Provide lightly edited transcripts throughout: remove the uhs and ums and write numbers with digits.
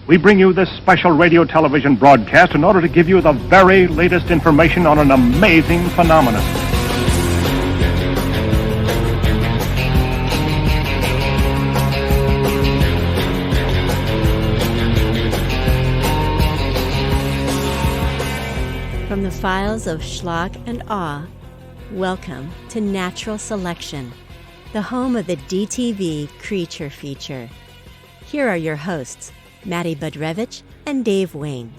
We bring you this special radio television broadcast in order to give you the very latest information on an amazing phenomenon. From the files of Schlock and Awe, welcome to Natural Selection, the home of the DTV Creature Feature. Here are your hosts, Matty Budrewicz and Dave Wain.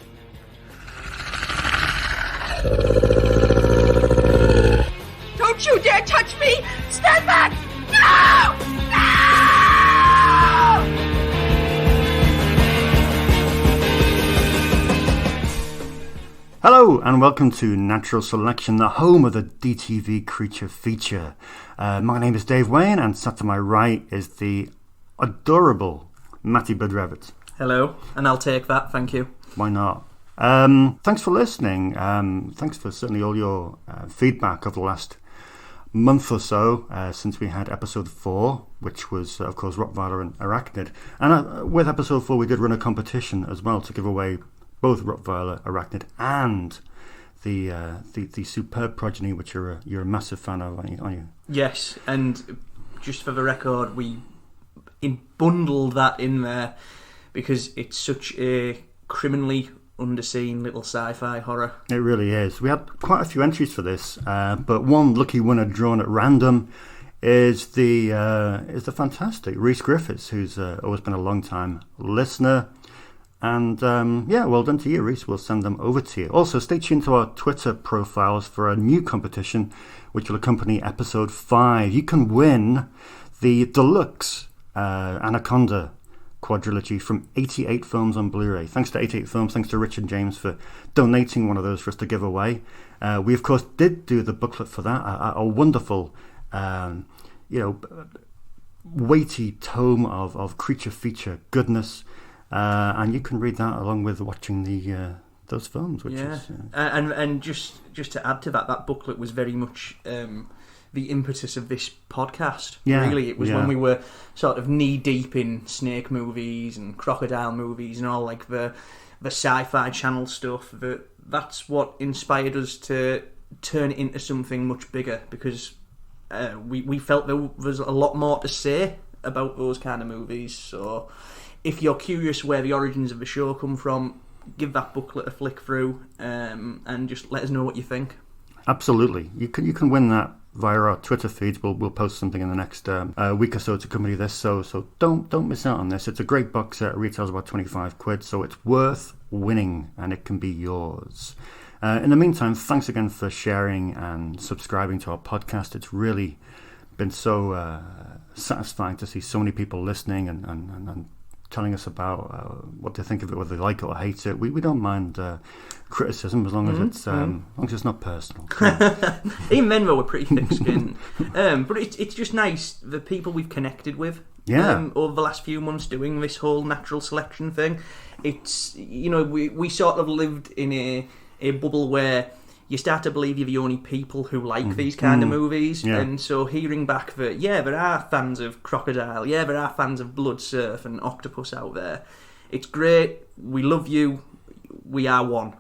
Don't you dare touch me! Stand back! No! No! Hello and welcome to Natural Selection, the home of the DTV Creature Feature. My name is Dave Wain, and sat to my right is the adorable Matty Budrewicz. Hello, and I'll take that, thank you. Why not? Thanks for listening. Thanks for certainly all your feedback over the last month or so since we had episode 4, which was, of course, Rottweiler and Arachnid. And with episode 4, we did run a competition as well to give away both Rottweiler, Arachnid, and the superb progeny, which you're a massive fan of, aren't you? Yes, and just for the record, we bundled that in there because it's such a criminally underseen little sci-fi horror. It really is. We had quite a few entries for this, but one lucky winner drawn at random is the fantastic Rhys Griffiths, who's always been a long time listener. And well done to you, Rhys. We'll send them over to you. Also, stay tuned to our Twitter profiles for a new competition which will accompany episode 5. You can win the deluxe Anaconda quadrilogy from 88 Films on Blu-ray. Thanks to 88 Films, thanks to Richard James for donating one of those for us to give away. We, of course, did do the booklet for that, a wonderful, weighty tome of creature feature goodness. And you can read that along with watching those films, which is and just to add to that booklet was very much the impetus of this podcast. Really, it was when we were sort of knee deep in snake movies and crocodile movies and all like the sci-fi channel stuff. That's what inspired us to turn it into something much bigger, because we felt there was a lot more to say about those kind of movies. So if you're curious where the origins of the show come from, give that booklet a flick through and just let us know what you think. Absolutely. You can win that via our Twitter feeds. We'll post something in the next week or so to accompany this. So don't miss out on this. It's a great box set. It retails about £25, so it's worth winning, and it can be yours. In the meantime, thanks again for sharing and subscribing to our podcast. It's really been so satisfying to see so many people listening and telling us about what they think of it, whether they like it or hate it. We don't mind criticism as long as it's not personal. Even then, we're pretty thick-skinned. But it's just nice, the people we've connected with over the last few months doing this whole natural selection thing. It's, we sort of lived in a bubble where you start to believe you're the only people who like these kind of movies. Yeah. And so hearing back that, there are fans of Crocodile, there are fans of Blood Surf and Octopus out there. It's great. We love you. We are one.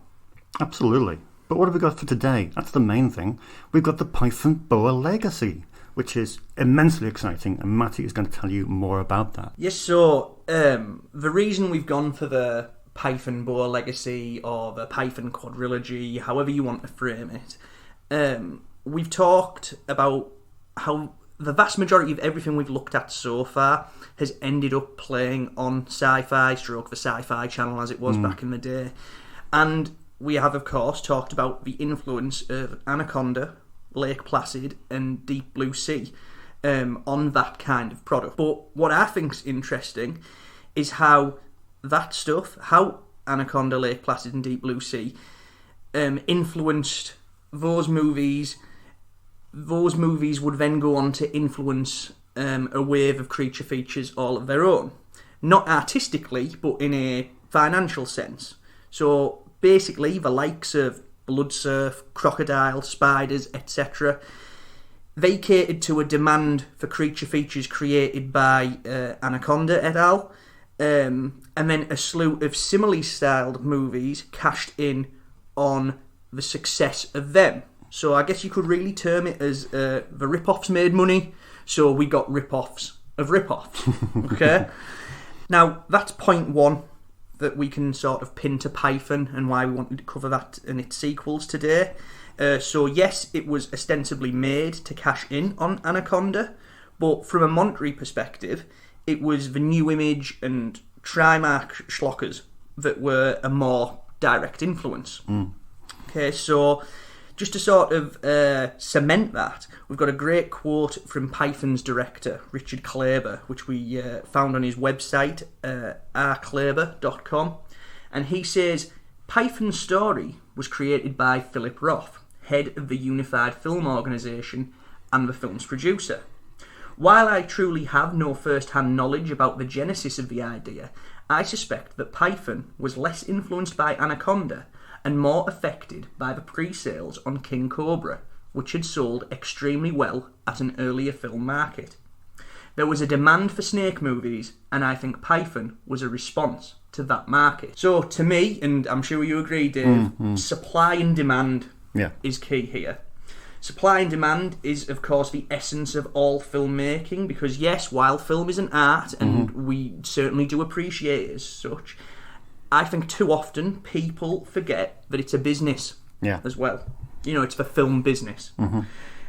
Absolutely. But what have we got for today? That's the main thing. We've got the PYTHON-BOA Legacy, which is immensely exciting, and Matty is going to tell you more about that. Yes, so the reason we've gone for the PYTHON-BOA Legacy or the Python quadrilogy, however you want to frame it, we've talked about how the vast majority of everything we've looked at so far has ended up playing on Sci-Fi, stroke the Sci-Fi channel as it was back in the day. And we have, of course, talked about the influence of Anaconda, Lake Placid and Deep Blue Sea on that kind of product. But what I think's interesting is how that stuff, how Anaconda, Lake Placid and Deep Blue Sea influenced those movies. Those movies would then go on to influence a wave of creature features all of their own. Not artistically, but in a financial sense. So basically, the likes of Blood Surf, Crocodile, Spiders, etc., they catered to a demand for creature features created by Anaconda et al., and then a slew of similarly styled movies cashed in on the success of them. So I guess you could really term it as the rip-offs made money, so we got rip-offs of rip-offs. Okay? Now, that's point one that we can sort of pin to Python and why we wanted to cover that and its sequels today. So yes, it was ostensibly made to cash in on Anaconda, but from a monetary perspective, it was the New Image and Trimark schlockers that were a more direct influence. Okay, so just to sort of cement that, we've got a great quote from Python's director, Richard Klaber, which we found on his website, rklaber.com. And he says, Python's story was created by Phillip Roth, head of the Unified Film Organisation and the film's producer. While I truly have no first-hand knowledge about the genesis of the idea, I suspect that Python was less influenced by Anaconda and more affected by the pre-sales on King Cobra, which had sold extremely well at an earlier film market. There was a demand for snake movies, and I think Python was a response to that market. So to me, and I'm sure you agree, Dave, supply and demand is key here. Supply and demand is, of course, the essence of all filmmaking, because yes, while film is an art, and we certainly do appreciate it as such, I think too often people forget that it's a business as well. You know, it's the film business.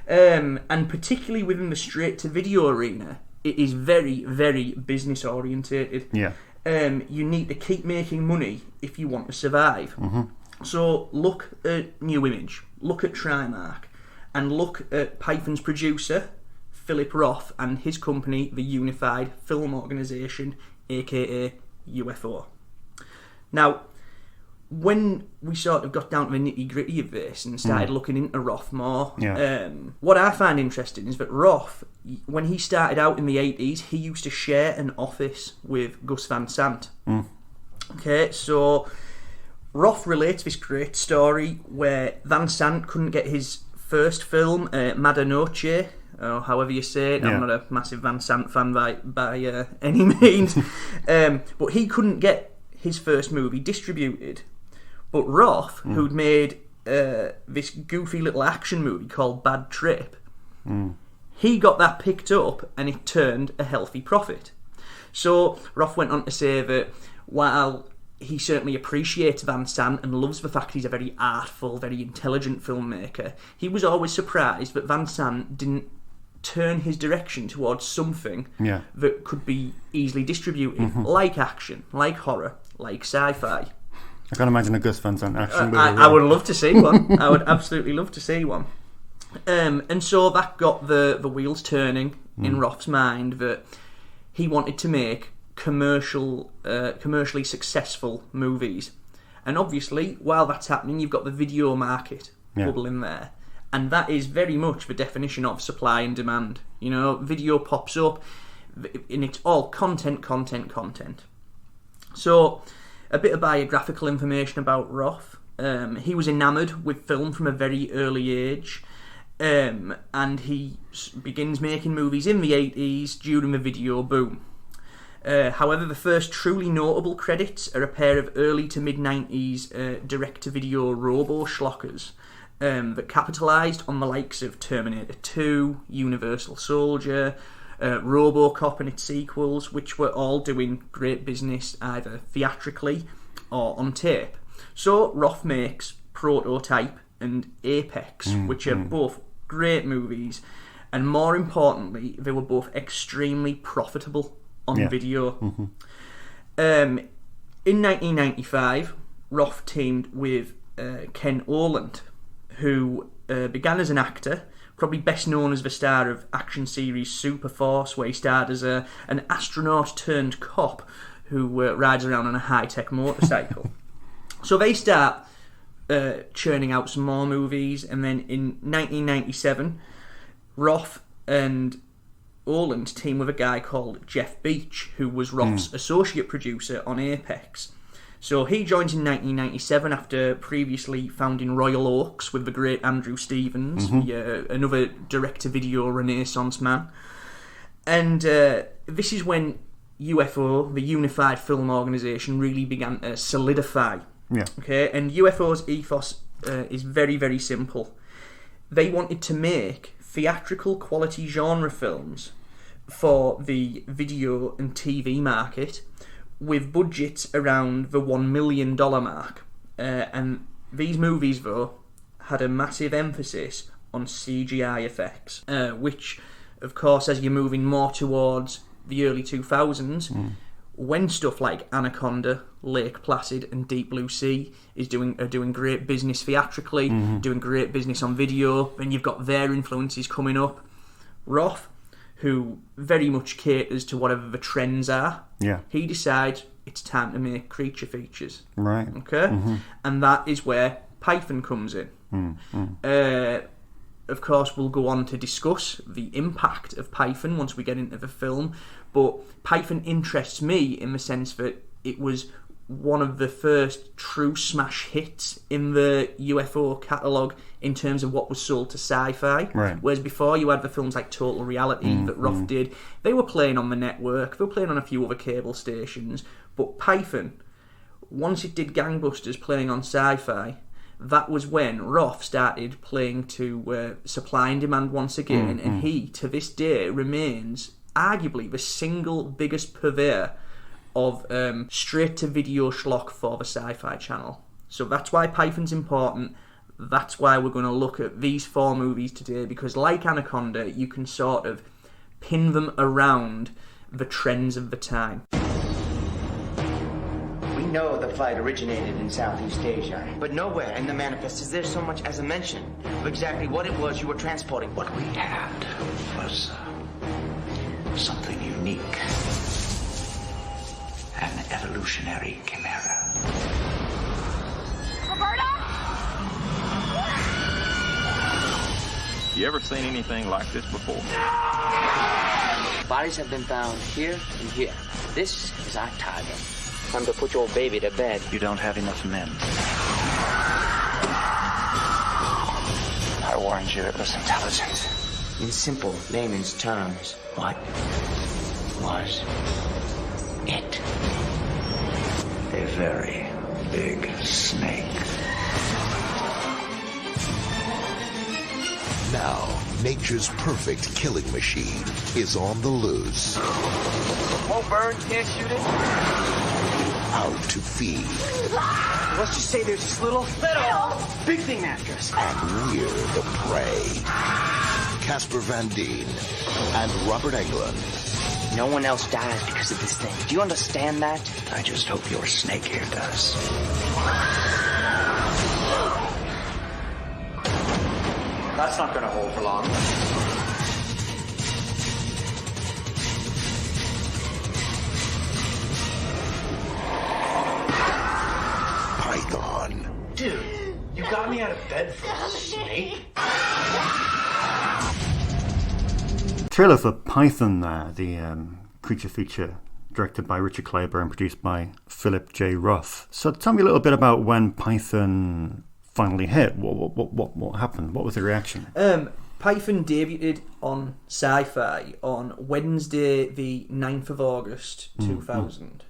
And particularly within the straight-to-video arena, it is very, very business-orientated. You need to keep making money if you want to survive. So look at New Image, look at Trimark, and look at Python's producer, Phillip Roth, and his company, the Unified Film Organisation, aka UFO. Now, when we sort of got down to the nitty-gritty of this and started looking into Roth more, what I find interesting is that Roth, when he started out in the 80s, he used to share an office with Gus Van Sant. Okay, so Roth relates this great story where Van Sant couldn't get his first film, Madanoche, or however you say it. I'm not a massive Van Sant fan by any means, but he couldn't get his first movie distributed. But Roth, who'd made this goofy little action movie called Bad Trip, he got that picked up and it turned a healthy profit. So Roth went on to say that while he certainly appreciates Van Sant and loves the fact he's a very artful, very intelligent filmmaker, he was always surprised that Van Sant didn't turn his direction towards something that could be easily distributed, like action, like horror, like sci-fi. I can't imagine a Gus Van Sant action movie. I would love to see one. I would absolutely love to see one. And so that got the wheels turning in Roth's mind that he wanted to make commercially successful movies. And obviously, while that's happening, you've got the video market bubbling there. And that is very much the definition of supply and demand. You know, video pops up, and it's all content. So, a bit of biographical information about Roth. He was enamoured with film from a very early age, and he begins making movies in the 80s during the video boom. However, the first truly notable credits are a pair of early to mid-90s direct-to-video robo-schlockers that capitalised on the likes of Terminator 2, Universal Soldier, RoboCop and its sequels, which were all doing great business either theatrically or on tape. So Roth makes Prototype and Apex, which are both great movies, and more importantly, they were both extremely profitable on video. In 1995, Roth teamed with Ken Oland, who began as an actor, probably best known as the star of action series Superforce, where he starred as an astronaut turned cop who rides around on a high-tech motorcycle. So they start churning out some more movies, and then in 1997, Roth and Oland teamed with a guy called Jeff Beach, who was Roth's associate producer on Apex. So he joins in 1997 after previously founding Royal Oaks with the great Andrew Stevens, another direct-to-video renaissance man. And this is when UFO, the Unified Film Organisation, really began to solidify. Yeah. Okay, and UFO's ethos is very, very simple. They wanted to make theatrical quality genre films for the video and TV market with budgets around the $1 million mark. And these movies, though, had a massive emphasis on CGI effects, which, of course, as you're moving more towards the early 2000s, when stuff like Anaconda, Lake Placid and Deep Blue Sea are doing great business theatrically, doing great business on video, and you've got their influences coming up. Roth, who very much caters to whatever the trends are, he decides it's time to make creature features. Right. Okay? And that is where Python comes in. Of course, we'll go on to discuss the impact of Python once we get into the film, but Python interests me in the sense that it was one of the first true smash hits in the UFO catalogue in terms of what was sold to sci-fi. Right. Whereas before you had the films like Total Reality that Roth did, they were playing on the network, they were playing on a few other cable stations, but Python, once it did gangbusters playing on sci-fi, that was when Roth started playing to supply and demand once again, and he, to this day, remains arguably the single biggest purveyor of straight-to-video schlock for the Sci-Fi Channel. So that's why Python's important. That's why we're going to look at these 4 movies today, because like Anaconda, you can sort of pin them around the trends of the time. We know the flight originated in Southeast Asia, but nowhere in the manifest is there so much as a mention of exactly what it was you were transporting. What we had was something unique. An evolutionary chimera. Roberta? You ever seen anything like this before? Bodies have been found here and here. This is our target. Time to put your baby to bed. You don't have enough men. I warned you it was intelligent. In simple layman's terms, what was it? A very big snake. Now, nature's perfect killing machine is on the loose. Won't burn, can't shoot it. Out to feed. Let's just say there's this little big thing after us. And we're the prey. Casper Van Dien and Robert Englund. No one else dies because of this thing. Do you understand that? I just hope your snake here does. That's not gonna hold for long. Python. Dude, you got me out of bed for a snake? Trailer for Python there, the creature feature directed by Richard Claiborne and produced by Phillip J. Roth. So tell me a little bit about when Python finally hit. What happened? What was the reaction? Python debuted on Sci-Fi on Wednesday the 9th of August 2000.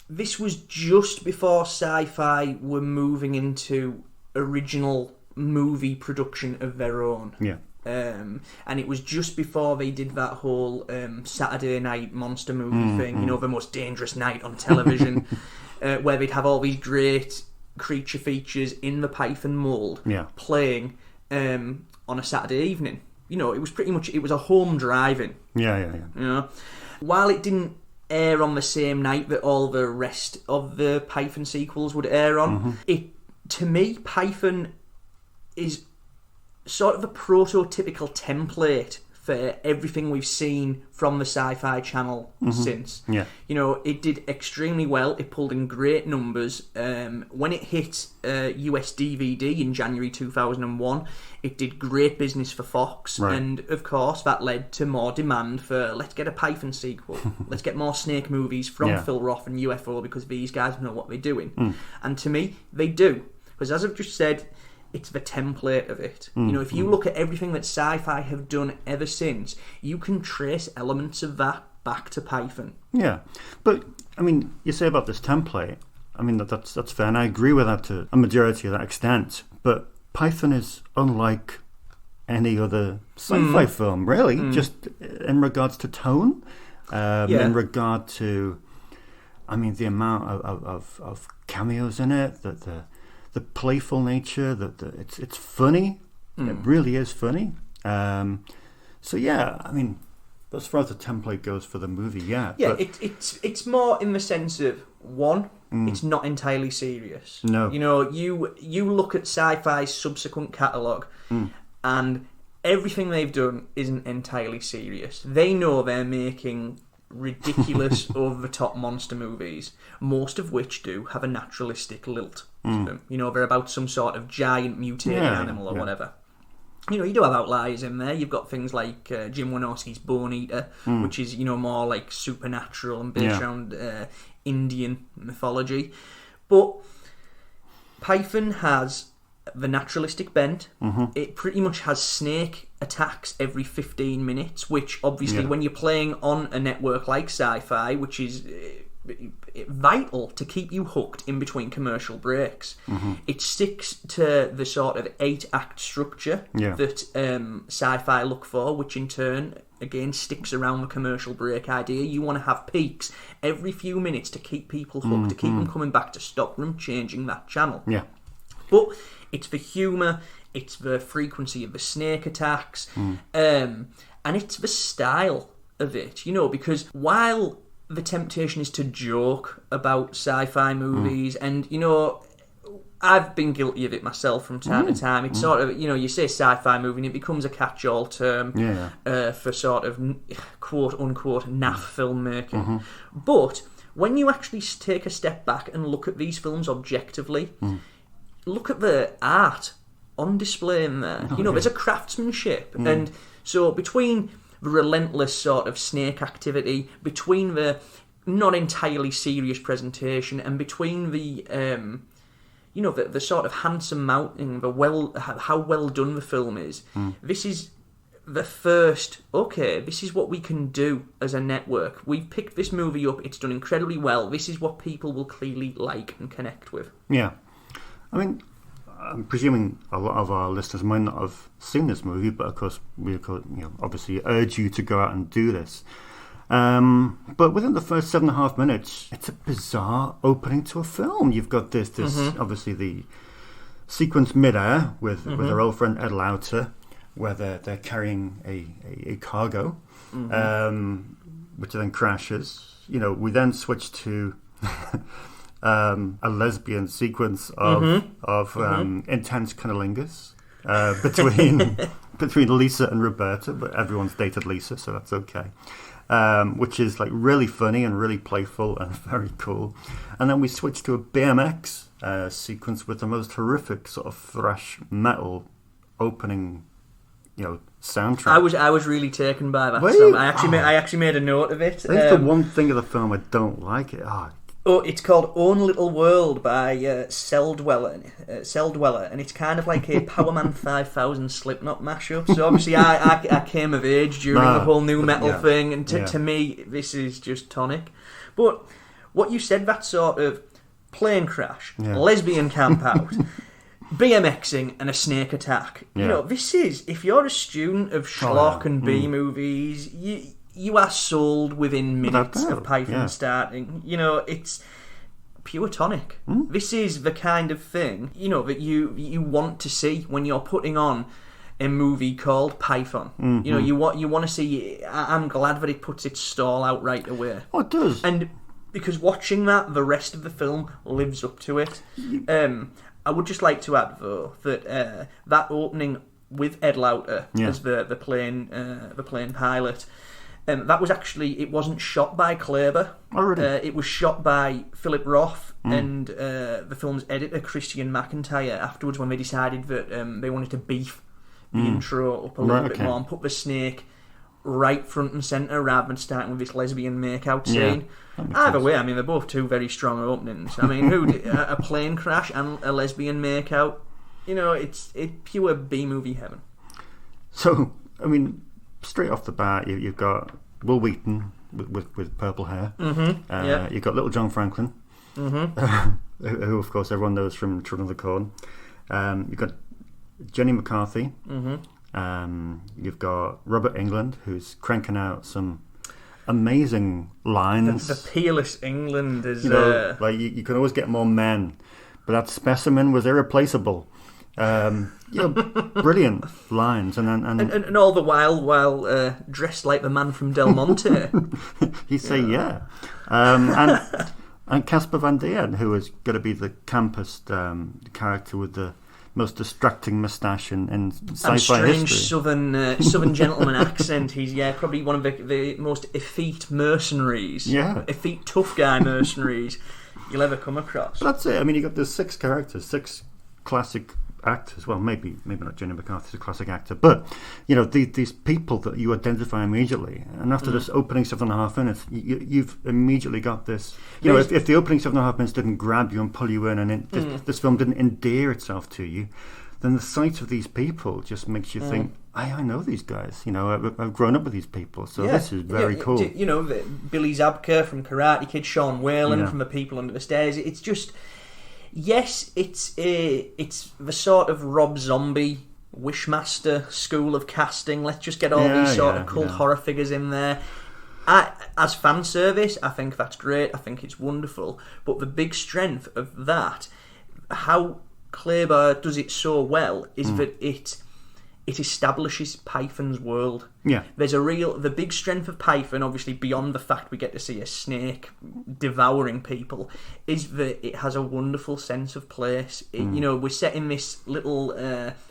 This was just before Sci-Fi were moving into original movie production of their own. Yeah. And it was just before they did that whole Saturday night monster movie thing, you know, the most dangerous night on television, where they'd have all these great creature features in the Python mould playing on a Saturday evening. You know, it was pretty much, it was a home driving. Yeah. You know, while it didn't air on the same night that all the rest of the Python sequels would air on, it, to me, Python is sort of a prototypical template for everything we've seen from the Sci-Fi Channel since. Yeah. You know, it did extremely well. It pulled in great numbers. When it hit US DVD in January 2001, it did great business for Fox. Right. And, of course, that led to more demand for, let's get a Python sequel. Let's get more snake movies from Phil Roth and UFO, because these guys know what they're doing. And to me, they do. Because as I've just said, it's the template of it. You know, if you look at everything that Sci-Fi have done ever since, you can trace elements of that back to Python. Yeah, but I mean, you say about this template. I mean, that's fair, and I agree with that to a majority of that extent. But Python is unlike any other sci-fi film, really, just in regards to tone, in regard to, I mean, the amount of cameos in it, the playful nature, it's funny. It really is funny. So yeah, I mean, as far as the template goes for the movie, yeah. Yeah, but it's more in the sense of, one, it's not entirely serious. No. You know, you look at sci-fi's subsequent catalogue, and everything they've done isn't entirely serious. They know they're making ridiculous, over-the-top monster movies, most of which do have a naturalistic lilt to them. You know, they're about some sort of giant mutated animal or whatever. You know, you do have outliers in there. You've got things like Jim Wynorski's Bone Eater, which is, you know, more like supernatural and based around Indian mythology. But Python has the naturalistic bent. It pretty much has snake attacks every 15 minutes, which obviously when you're playing on a network like Sci-Fi, which is vital to keep you hooked in between commercial breaks, it sticks to the sort of 8-act structure that Sci-Fi look for, which in turn again sticks around the commercial break idea. You want to have peaks every few minutes to keep people hooked, to keep them coming back, to stop them changing that channel. But it's the humour, it's the frequency of the snake attacks, and it's the style of it, you know, because while the temptation is to joke about sci-fi movies, and, you know, I've been guilty of it myself from time to time. It's sort of, you know, you say sci-fi movie and it becomes a catch-all term for sort of quote-unquote naff filmmaking. But when you actually take a step back and look at these films objectively, look at the art on display in there. You know, there's a craftsmanship. And so between the relentless sort of snake activity, between the not entirely serious presentation, and between the you know, the sort of handsome mounting, how well done the film is, this is the first, okay, this is what we can do as a network. We've picked this movie up, it's done incredibly well, this is what people will clearly like and connect with. Yeah. I mean, I'm presuming a lot of our listeners might not have seen this movie, but of course we obviously urge you to go out and do this. But within the first 7.5 minutes, it's a bizarre opening to a film. You've got this obviously the sequence mid-air with our old friend Ed Lauter, where they're carrying a cargo, which then crashes. You know, we then switch to a lesbian sequence of intense cunnilingus between Lisa and Roberta, but everyone's dated Lisa, so that's okay. Which is like really funny and really playful and very cool. And then we switch to a BMX sequence with the most horrific sort of thrash metal opening, you know, soundtrack. I was really taken by that song. I actually made a note of it. That's the one thing of the film I don't like. It's called Own Little World by Cell Dweller, and it's kind of like a Power Man 5000 Slipknot mashup. So obviously I came of age during the whole new metal thing, and to me this is just tonic. But what you said, that sort of plane crash, lesbian camp out, BMXing and a snake attack. You know, this is, if you're a student of schlock and B movies, you are sold within minutes of Python starting. You know, it's pure tonic. This is the kind of thing, you know, that you want to see when you're putting on a movie called Python. You know, you want to see. I'm glad that it puts its stall out right away. Oh, it does. And because watching that, the rest of the film lives up to it. I would just like to add, though, that that opening with Ed Lauter as the plane pilot. That was actually, it wasn't shot by Kleber. Oh, really? It was shot by Phillip Roth and the film's editor, Christian McIntyre, afterwards, when they decided that they wanted to beef the intro up a little bit more and put the snake right front and centre rather than starting with this lesbian makeout scene. Either way, I mean, they're both two very strong openings. I mean, a plane crash and a lesbian makeout, you know, it's pure B-movie heaven. So, I mean, straight off the bat, you've got Will Wheaton with purple hair. Mm-hmm. You've got Little John Franklin, Mm-hmm. who of course everyone knows from Children of the Corn. You've got Jenny McCarthy. Mm-hmm. You've got Robert Englund, who's cranking out some amazing lines. The peerless England is... like you can always get more men, but that specimen was irreplaceable. Brilliant lines, and all the while dressed like the man from Del Monte. He say and Casper Van Dien, who is going to be the campest character with the most distracting moustache in sci-fi strange history. southern gentleman accent. He's probably one of the most effete mercenaries, effete tough guy mercenaries you'll ever come across. But that's it. I mean, you got the 6 characters, 6 classic actors. Well, maybe not Jenny McCarthy's a classic actor, but these people that you identify immediately, and after this opening 7.5 minutes, you've immediately got this. If the opening 7.5 minutes didn't grab you and pull you in, and this film didn't endear itself to you, then the sight of these people just makes you think, I know these guys. I've grown up with these people, so this is very cool. Billy Zabka from Karate Kid, Sean Whalen from The People Under the Stairs. It's just... Yes, it's the sort of Rob Zombie Wishmaster school of casting. Let's just get all these sort of cult horror figures in there. As fan service, I think that's great. I think it's wonderful. But the big strength of that, how Claiborne does it so well, is that it establishes Python's world. Yeah. There's the big strength of Python, obviously beyond the fact we get to see a snake devouring people, is that it has a wonderful sense of place. We're set in this little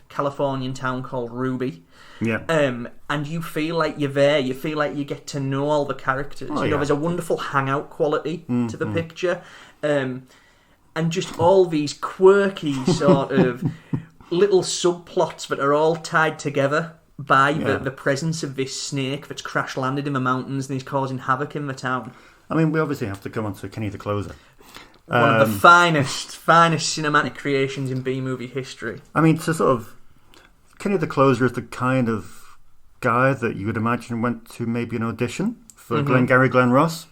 Californian town called Ruby. Yeah. And you feel like you're there. You feel like you get to know all the characters. There's a wonderful hangout quality to the picture. And just all these quirky sort of little subplots that are all tied together by the presence of this snake that's crash landed in the mountains and is causing havoc in the town. I mean, we obviously have to come on to Kenny the Closer. One of the finest cinematic creations in B-movie history. I mean, Kenny the Closer is the kind of guy that you would imagine went to maybe an audition for Glengarry Glen Ross,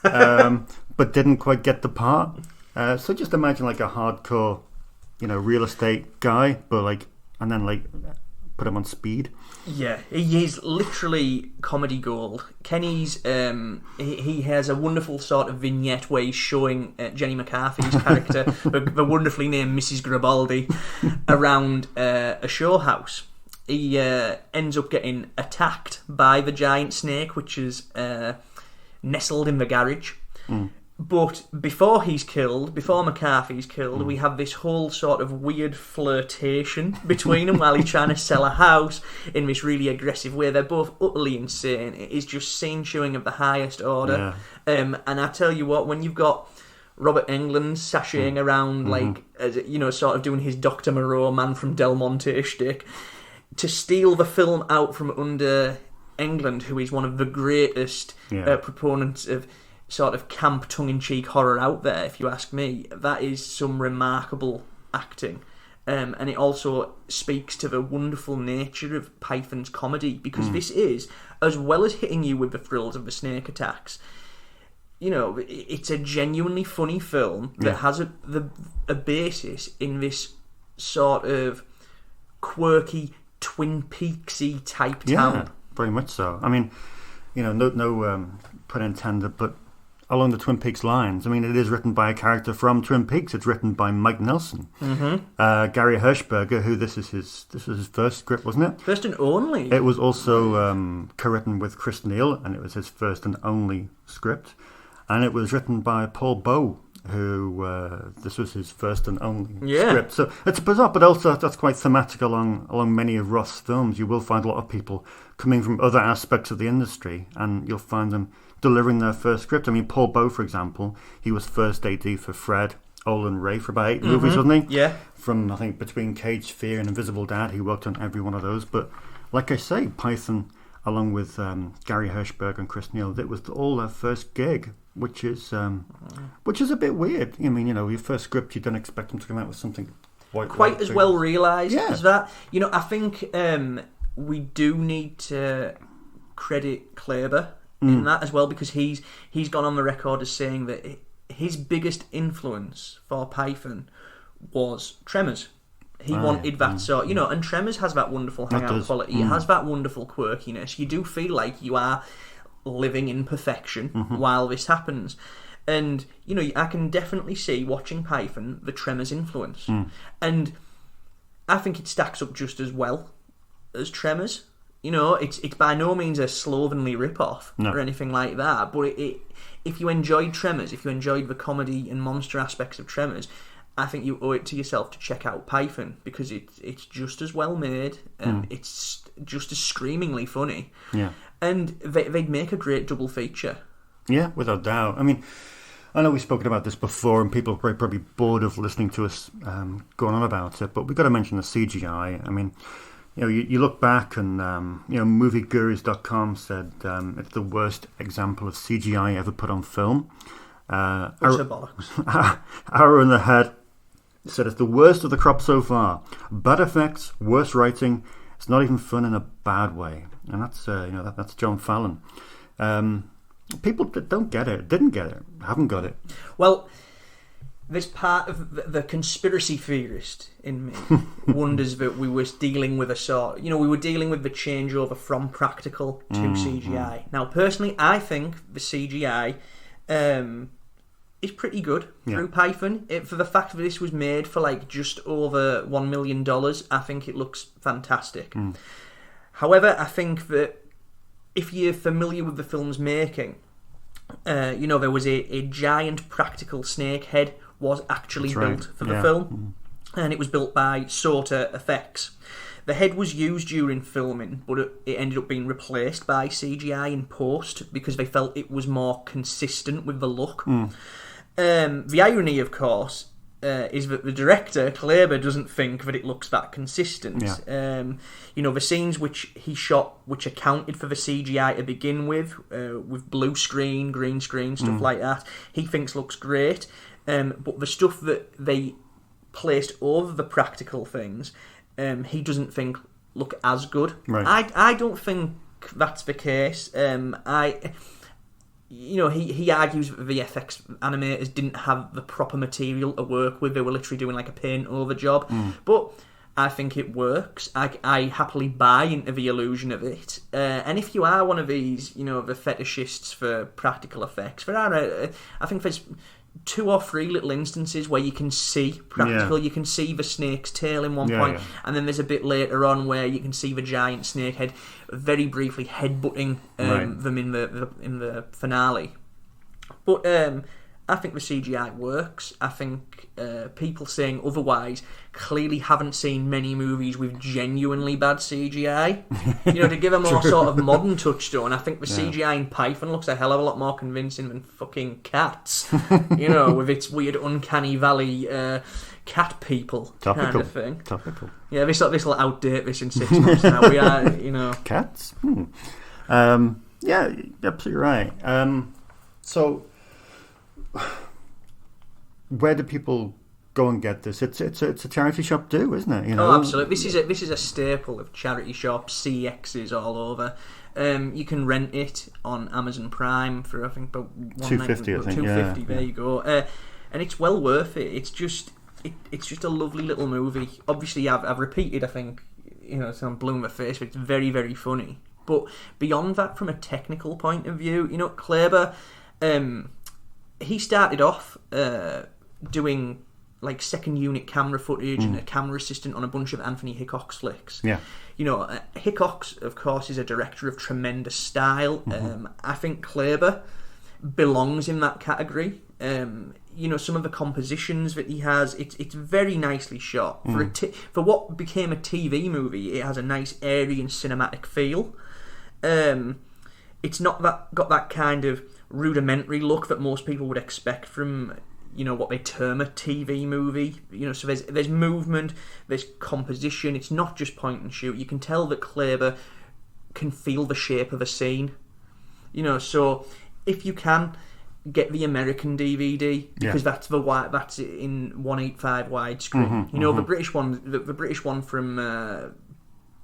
but didn't quite get the part. So just imagine like a hardcore, real estate guy, but and then put him on speed. Yeah, he is literally comedy gold. Kenny's he has a wonderful sort of vignette where he's showing Jenny McCarthy's character, the wonderfully named Mrs. Gribaldi, around a show house. He ends up getting attacked by the giant snake, which is nestled in the garage. But before McCarthy's killed, we have this whole sort of weird flirtation between them while he's trying to sell a house in this really aggressive way. They're both utterly insane. It is just scene chewing of the highest order. Yeah. And I tell you what, when you've got Robert Englund sashaying around, sort of doing his Dr. Moreau man from Del Monte shtick, to steal the film out from under Englund, who is one of the greatest proponents of sort of camp tongue-in-cheek horror out there, if you ask me. That is some remarkable acting. And it also speaks to the wonderful nature of Python's comedy, because this is, as well as hitting you with the thrills of the snake attacks, it's a genuinely funny film that has a basis in this sort of quirky, Twin Peaksy type town. Yeah, very much so. I mean, no pun intended, but along the Twin Peaks lines, I mean, it is written by a character from Twin Peaks. It's written by Mike Nelson. Gary Hirschberger, who this was his first script, wasn't it? First and only. It was also co-written with Chris Neal, and it was his first and only script. And it was written by Paul Bowe, who this was his first and only script. So it's bizarre, but also that's quite thematic along many of Roth's films. You will find a lot of people coming from other aspects of the industry, and you'll find them delivering their first script. I mean, Paul Bowe, for example, he was first AD for Fred, Olin Ray for about 8 movies, wasn't he? Yeah. From, I think, between Cage Fear and Invisible Dad, he worked on every one of those. But like I say, Python, along with Gary Hirschberg and Chris Neal, it was all their first gig, which is a bit weird. I mean, your first script, you don't expect them to come out with something quite as well realised as that. I think we do need to credit Claiborne in that as well, because he's gone on the record as saying that his biggest influence for Python was Tremors. He wanted that sort, and Tremors has that wonderful hangout quality. It has that wonderful quirkiness. You do feel like you are living in perfection while this happens. And, I can definitely see, watching Python, the Tremors influence. And I think it stacks up just as well as Tremors. It's by no means a slovenly rip-off or anything like that. But if you enjoyed Tremors, if you enjoyed the comedy and monster aspects of Tremors, I think you owe it to yourself to check out Python, because it's just as well made, and it's just as screamingly funny. Yeah. And they'd make a great double feature. Yeah, without doubt. I mean, I know we've spoken about this before, and people are probably bored of listening to us going on about it, but we've got to mention the CGI. I mean, you look back, and moviegurus.com said it's the worst example of CGI ever put on film. Bollocks. Arrow in the Head said it's the worst of the crop so far. Bad effects, worse writing. It's not even fun in a bad way, and that's that's John Fallon. People that don't get it, didn't get it, haven't got it. Well, this part of the conspiracy theorist in me wonders that we were dealing with we were dealing with the changeover from practical to CGI. Now, personally, I think the CGI is pretty good through Python. For the fact that this was made for just over $1 million, I think it looks fantastic. However, I think that if you're familiar with the film's making, there was a giant practical snake head was actually built for the film, and it was built by Sorter Effects. The head was used during filming, but it ended up being replaced by CGI in post because they felt it was more consistent with the look. The irony, of course, is that the director, Kleber, doesn't think that it looks that consistent. The scenes which he shot, which accounted for the CGI to begin with blue screen, green screen, stuff like that, he thinks looks great. But the stuff that they placed over the practical things, he doesn't think look as good. Right. I don't think that's the case. He argues that the VFX animators didn't have the proper material to work with. They were literally doing a paint over job. But I think it works. I happily buy into the illusion of it. And if you are one of these, the fetishists for practical effects, I think there's 2 or 3 little instances where you can see practical. You can see the snake's tail in one point, and then there's a bit later on where you can see the giant snake head very briefly headbutting them in the finale. But I think the CGI works. I think people saying otherwise clearly haven't seen many movies with genuinely bad CGI. To give a more sort of modern touch to it, and I think the CGI in Python looks a hell of a lot more convincing than fucking Cats. With its weird uncanny valley cat people kind of thing. Topical. Yeah, this will outdate this in 6 months now. We are, Cats? Yeah, absolutely right. So, where do people go and get this? It's a charity shop too, isn't it? Oh, absolutely. This is a staple of charity shops, CXs all over. You can rent it on Amazon Prime for I think about $250. I think $250. There you go. And it's well worth it. It's just a lovely little movie. Obviously, I've repeated. I think it's on blue in my face, but it's very, very funny. But beyond that, from a technical point of view, Kleber, he started off doing second unit camera footage and a camera assistant on a bunch of Anthony Hickok's flicks. Yeah. Hickok, of course, is a director of tremendous style. I think Kleber belongs in that category. Some of the compositions that he has, it's very nicely shot. For what became a TV movie, it has a nice airy and cinematic feel. It's not got that kind of rudimentary look that most people would expect from what they term a TV movie. So there's movement, there's composition. It's not just point and shoot. You can tell that Kleber can feel the shape of a scene. So if you can get the American DVD, because that's in 185 widescreen. The British one, the British one from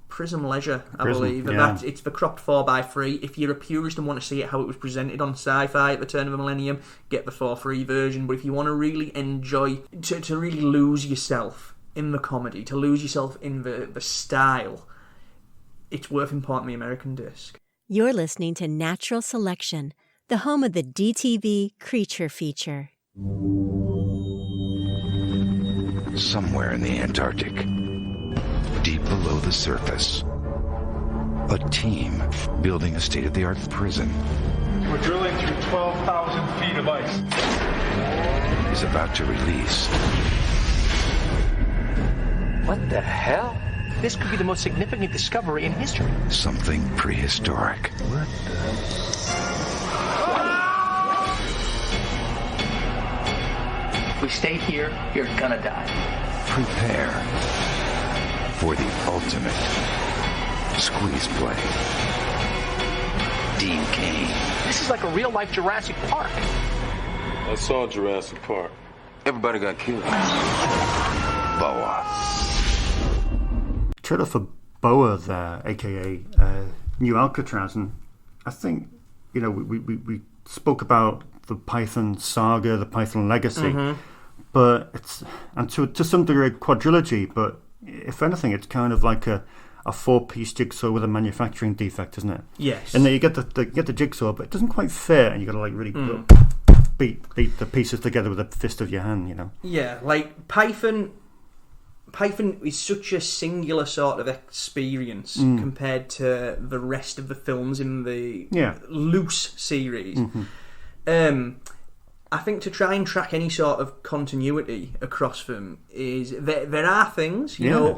Prism Leisure, I Prism, believe. And yeah. it's the cropped 4x3. If you're a purist and want to see it how it was presented on Sci-Fi at the turn of the millennium, get the 4:3 version. But if you want to really enjoy, to really lose yourself in the comedy, to lose yourself in the style, it's worth importing the American disc. You're listening to Natural Selection, the home of the DTV Creature Feature. Somewhere in the Antarctic, deep below the surface, a team building a state-of-the-art prison We're drilling through 12,000 feet of ice. is about to release What the hell? This could be the most significant discovery in history. something prehistoric. What If we stay here, you're gonna die. Prepare for the ultimate squeeze play. Dean Cain. This is like a real-life Jurassic Park. I saw Jurassic Park. Everybody got killed. BOA. Trailer for BOA there, aka New Alcatraz, and I think, you know, we spoke about the Python saga, the Python legacy, but it's, and to some degree, a quadrilogy, but if anything, it's kind of like a 4-piece jigsaw with a manufacturing defect, isn't it? Yes. And then you get the jigsaw, but it doesn't quite fit, and you got to like really beat the pieces together with the fist of your hand, you know? Yeah, like Python is such a singular sort of experience compared to the rest of the films in the Loose series. I think to try and track any sort of continuity across them is there are things, you know,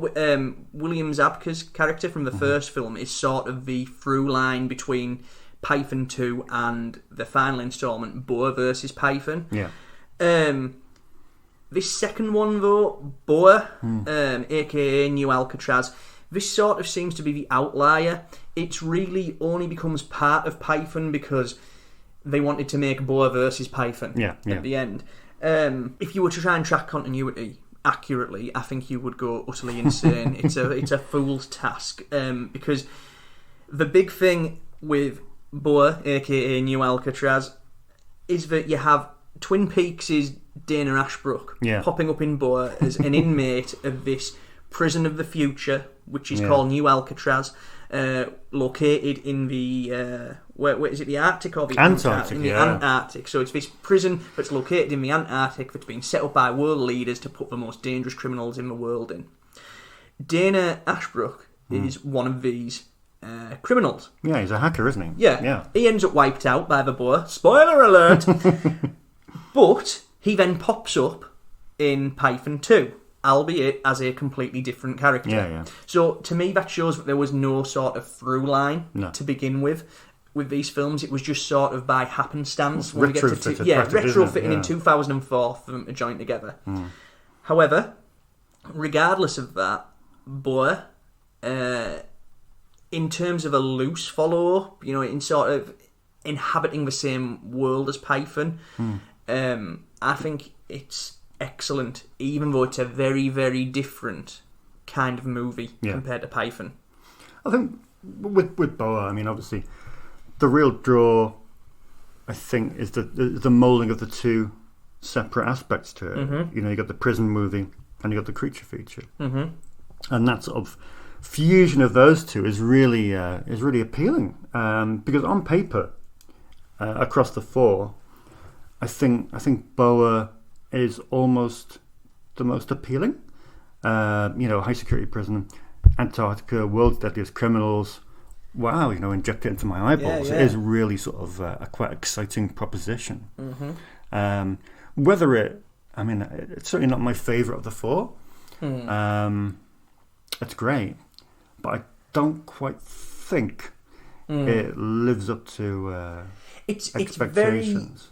William Zabka's character from the first film is sort of the through line between Python 2 and the final installment, BOA versus Python. Yeah. This second one, though, BOA, aka New Alcatraz, this sort of seems to be the outlier. It really only becomes part of Python because they wanted to make BOA versus Python at the end. If you were to try and track continuity accurately, I think you would go utterly insane. It's a fool's task, because the big thing with BOA, aka New Alcatraz, is that you have Twin Peaks' Dana Ashbrook popping up in BOA as an inmate of this prison of the future, which is called New Alcatraz, located in the where is it, the Arctic or the Antarctic? In the Antarctic. So it's this prison that's located in the Antarctic that's been set up by world leaders to put the most dangerous criminals in the world in. Dana Ashbrook is one of these criminals. Yeah, he's a hacker, isn't he? Yeah. He ends up wiped out by the BOA. Spoiler alert! But he then pops up in Python 2, albeit as a completely different character. Yeah. So to me, that shows that there was no sort of through line to begin with these films. It was just sort of by happenstance. When retrofitting in 2004 for them to join together. However, regardless of that, BOA, in terms of a loose follow-up, you know, in sort of inhabiting the same world as Python, I think it's excellent, even though it's a very, very different kind of movie compared to Python. I think with BOA, I mean, obviously, the real draw, I think, is the moulding of the two separate aspects to it. You know, you got the prison movie and you got the creature feature, and that sort of fusion of those two is really appealing, because on paper, across the four, I think BOA is almost the most appealing. You know, high security prison, Antarctica, world's deadliest criminals. Wow, you know, inject it into my eyeballs. It is really sort of a quite exciting proposition. Whether it's certainly not my favourite of the four. It's great, but I don't quite think it lives up to expectations.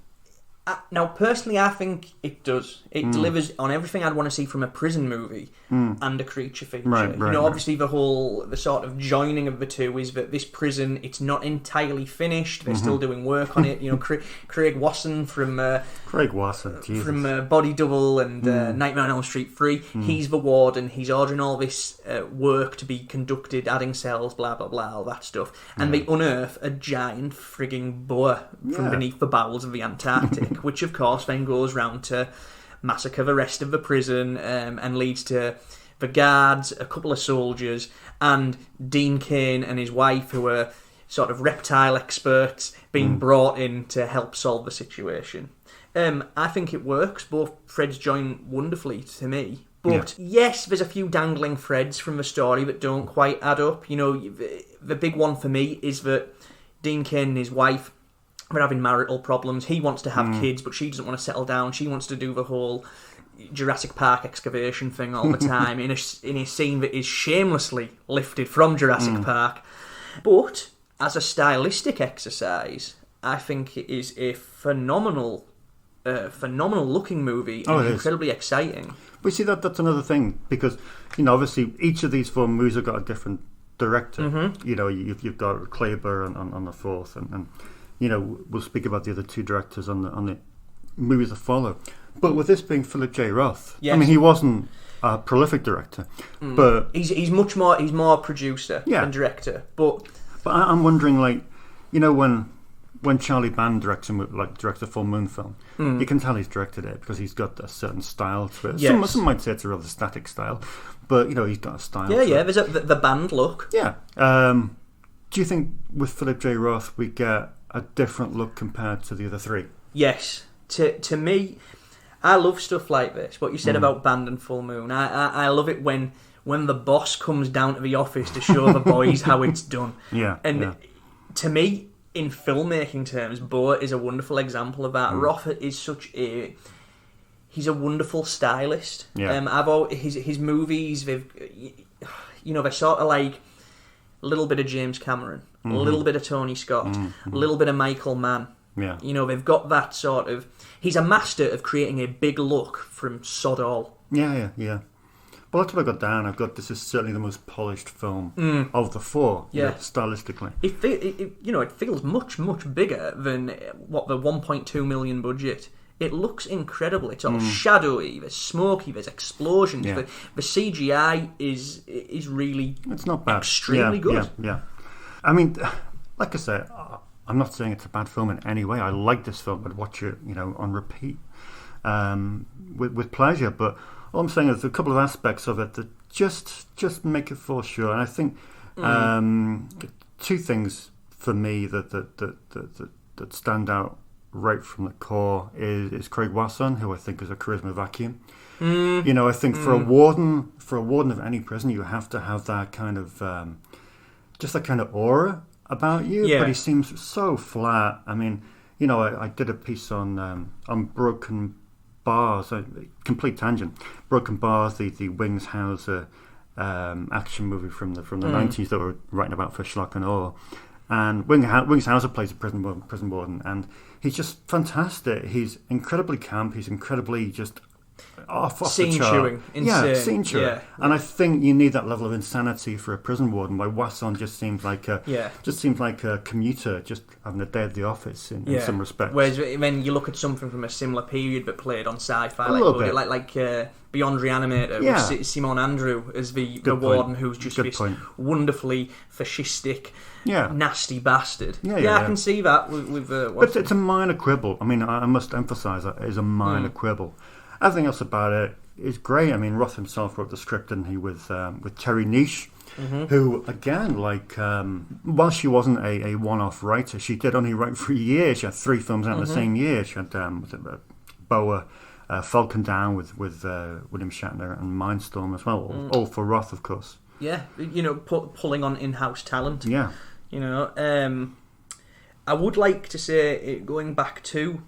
Now, personally, I think it does. It delivers on everything I'd want to see from a prison movie and a creature feature. Right, Obviously the sort of joining of the two is that this prison, it's not entirely finished. They're still doing work on it. Craig Wasson from Body Double and Nightmare on Elm Street 3, he's the warden. He's ordering all this work to be conducted, adding cells, blah, blah, blah, all that stuff. And they unearth a giant frigging boa from beneath the bowels of the Antarctic. Which, of course, then goes round to massacre the rest of the prison and leads to the guards, a couple of soldiers, and Dean Cain and his wife, who are sort of reptile experts, being brought in to help solve the situation. I think it works. Both threads join wonderfully to me. But yes, there's a few dangling threads from the story that don't quite add up. The big one for me is that Dean Cain and his wife, they're having marital problems. He wants to have kids, but she doesn't want to settle down. She wants to do the whole Jurassic Park excavation thing all the time in a scene that is shamelessly lifted from Jurassic Park. But as a stylistic exercise, I think it is a phenomenal looking movie and incredibly exciting. But see, that's another thing, because obviously each of these 4 movies have got a different director. You've got Kleber on the fourth, and we'll speak about the other 2 directors on the movies that follow. But with this being Phillip J. Roth, I mean, he wasn't a prolific director, but he's more producer than director. But I'm wondering, when Charlie Band directs a full moon film, you can tell he's directed it because he's got a certain style to it. Yes. Some might say it's a rather static style, but he's got a style. There's the band look. Yeah. Do you think with Phillip J. Roth we get a different look compared to the other 3? Yes. To me, I love stuff like this. What you said about Band and Full Moon, I love it when the boss comes down to the office to show the boys how it's done. To me, in filmmaking terms, BOA is a wonderful example of that. Roth is he's a wonderful stylist. His movies, they're sort of like a little bit of James Cameron, a little bit of Tony Scott, a little bit of Michael Mann. They've got that sort of... He's a master of creating a big look from sod all. Yeah. Well, that's what I got down. I've got this is certainly the most polished film of the 4, stylistically. It feels much, much bigger than what the 1.2 million budget. It looks incredible. It's all shadowy, there's smoky, there's explosions. The CGI is really... It's not bad. Extremely good. Yeah. I mean, like I said, I'm not saying it's a bad film in any way. I like this film. I'd watch it, on repeat with pleasure. But all I'm saying is a couple of aspects of it that just make it fall short. And I think 2 things for me that stand out right from the core is Craig Wasson, who I think is a charisma vacuum. I think for a warden of any prison, you have to have that kind of just that kind of aura about you. But he seems so flat. I mean, I did a piece on Broken Bars, a complete tangent. Broken Bars, the Wings Hauser action movie from the 90s that we're writing about for Schlock and Awe. And Wings Hauser plays a prison warden, and he's just fantastic. He's incredibly camp. He's incredibly just off scene the chart. Chewing, insane. Scene chewing. Yeah. And I think you need that level of insanity for a prison warden. Why Wasson just seems like a commuter just having a day at the office in some respects. Whereas when you look at something from a similar period but played on sci-fi, like Beyond Reanimator with Simone Andrew as the warden, who's just this wonderfully fascistic, nasty bastard. I can see that with but it's a minor quibble. I mean, I must emphasise that it is a minor quibble. Everything else about it is great. I mean, Roth himself wrote the script, didn't he, with Terry Niche, who, again, while she wasn't a one-off writer, she did only write for a year. She had 3 films out in the same year. She had BOA, Falcon Down with William Shatner, and Mindstorm as well, all for Roth, of course. Yeah, pulling on in-house talent. Yeah. I would like to say, going back to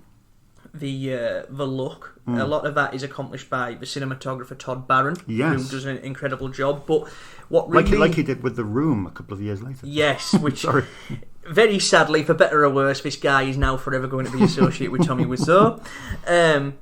the look, a lot of that is accomplished by the cinematographer Todd Barron, who does an incredible job. But what really, like he did with The Room a couple of years later. Yes, which very sadly, for better or worse, this guy is now forever going to be associated with Tommy Wiseau.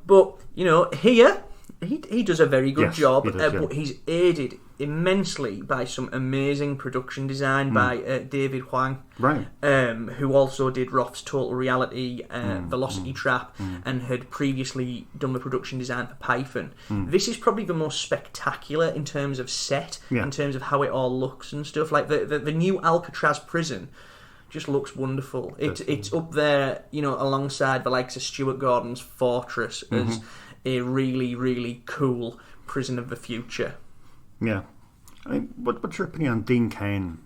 But, here, he does a very good job, but he's aided immensely by some amazing production design by David Huang, right? Who also did Roth's Total Reality, Velocity Trap, and had previously done the production design for Python. This is probably the most spectacular in terms of set, in terms of how it all looks and stuff. Like the new Alcatraz prison just looks wonderful. It's up there, alongside the likes of Stuart Gordon's Fortress as a really, really cool prison of the future. Yeah. I mean, what's your opinion on Dean Cain?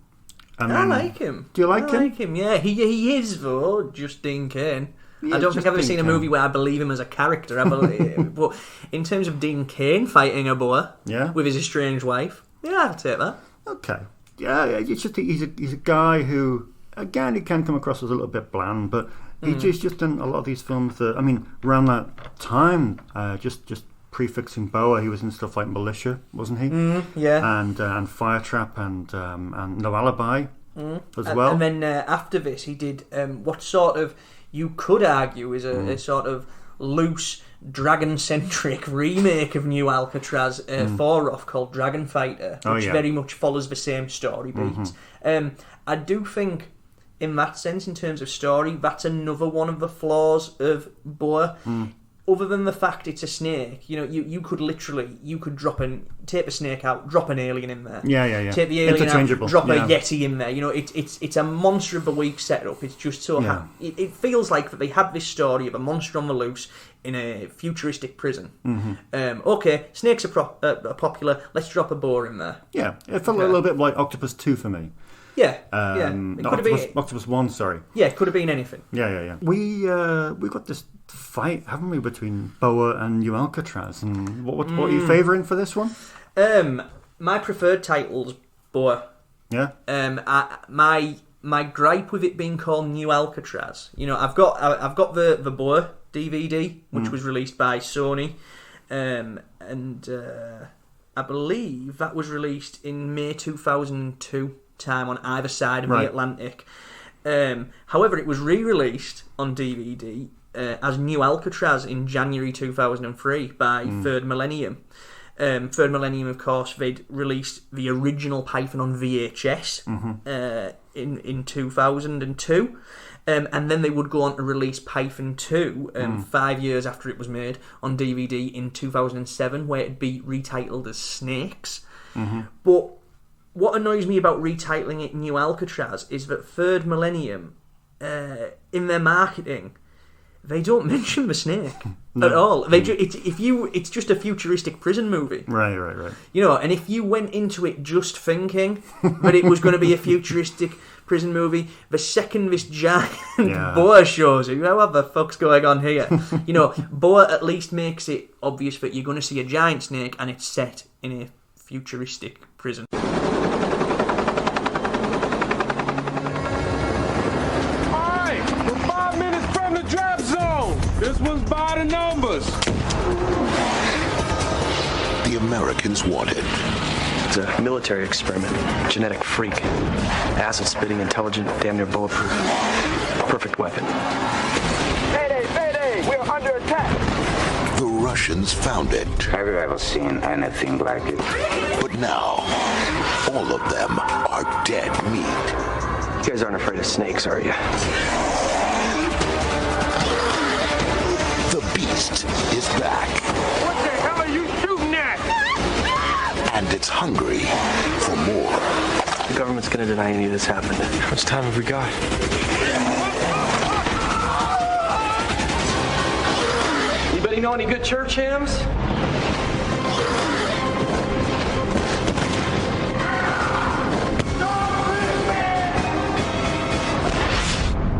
I like him. Do you like him? I like him, yeah. He is, though, just Dean Cain. Yeah, I don't think I've ever seen a movie where I believe him as a character. I believe, but in terms of Dean Cain fighting a boa with his estranged wife, I'd take that. Okay. Yeah, it's just he's a guy who, again, he can come across as a little bit bland, but he's just done a lot of these films that, I mean, around that time, just prefixing Boa, he was in stuff like Militia, wasn't he? Yeah. And Fire Trap and No Alibi as well. And then after this, he did what sort of, you could argue, is a sort of loose, dragon-centric remake of New Alcatraz for Roth called Dragon Fighter, which very much follows the same story beats. I do think, in that sense, in terms of story, that's another one of the flaws of Boa. Other than the fact it's a snake, you could literally, take the snake out, drop an alien in there. Yeah. Take the alien out, drop a Yeti in there. It's a monster of the week setup. It's just so it feels like that they had this story of a monster on the loose in a futuristic prison. Okay, snakes are popular. Let's drop a boa in there. Yeah, it felt a little bit like Octopus 2 for me. Yeah. It could have been Octopus 1, sorry. Yeah, it could have been anything. Yeah. We got this fight, haven't we, between Boa and New Alcatraz, and what are you favouring for this one? My preferred title's Boa. Yeah. My gripe with it being called New Alcatraz, I've got the Boa DVD, which was released by Sony, and I believe that was released in May 2002. Time on either side of the Atlantic. However, it was re-released on DVD as New Alcatraz in January 2003 by Third Millennium. Third Millennium, of course, they'd released the original Python on VHS in 2002. And then they would go on to release Python 2 5 years after it was made on DVD in 2007, where it'd be retitled as Snakes. But what annoys me about retitling it New Alcatraz is that Third Millennium, in their marketing, they don't mention the snake at all. It's just a futuristic prison movie. Right. And if you went into it just thinking that it was going to be a futuristic prison movie, the second this giant boa shows you, what the fuck's going on here? Boa at least makes it obvious that you're going to see a giant snake and it's set in a futuristic prison. This one's by the numbers. The Americans wanted. It's a military experiment. Genetic freak. Acid-spitting, intelligent, damn near bulletproof. Perfect weapon. Mayday! We're under attack! The Russians found it. Have you ever seen anything like it? But now, all of them are dead meat. You guys aren't afraid of snakes, are you? The beast is back. What the hell are you shooting at? And it's hungry for more. The government's gonna deny any of this happened. How much time have we got? Anybody know any good church hymns?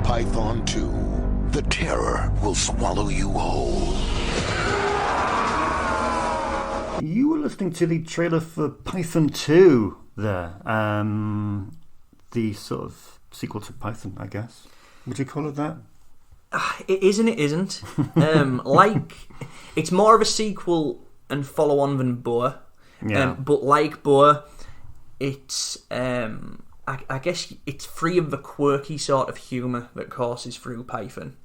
Python 2. The terror will swallow you whole. You were listening to the trailer for Python 2 there. The sort of sequel to Python, I guess. Would you call it that? It is and it isn't. It's more of a sequel and follow on than Boa. Yeah. But like Boa, it's I guess it's free of the quirky sort of humour that courses through Python.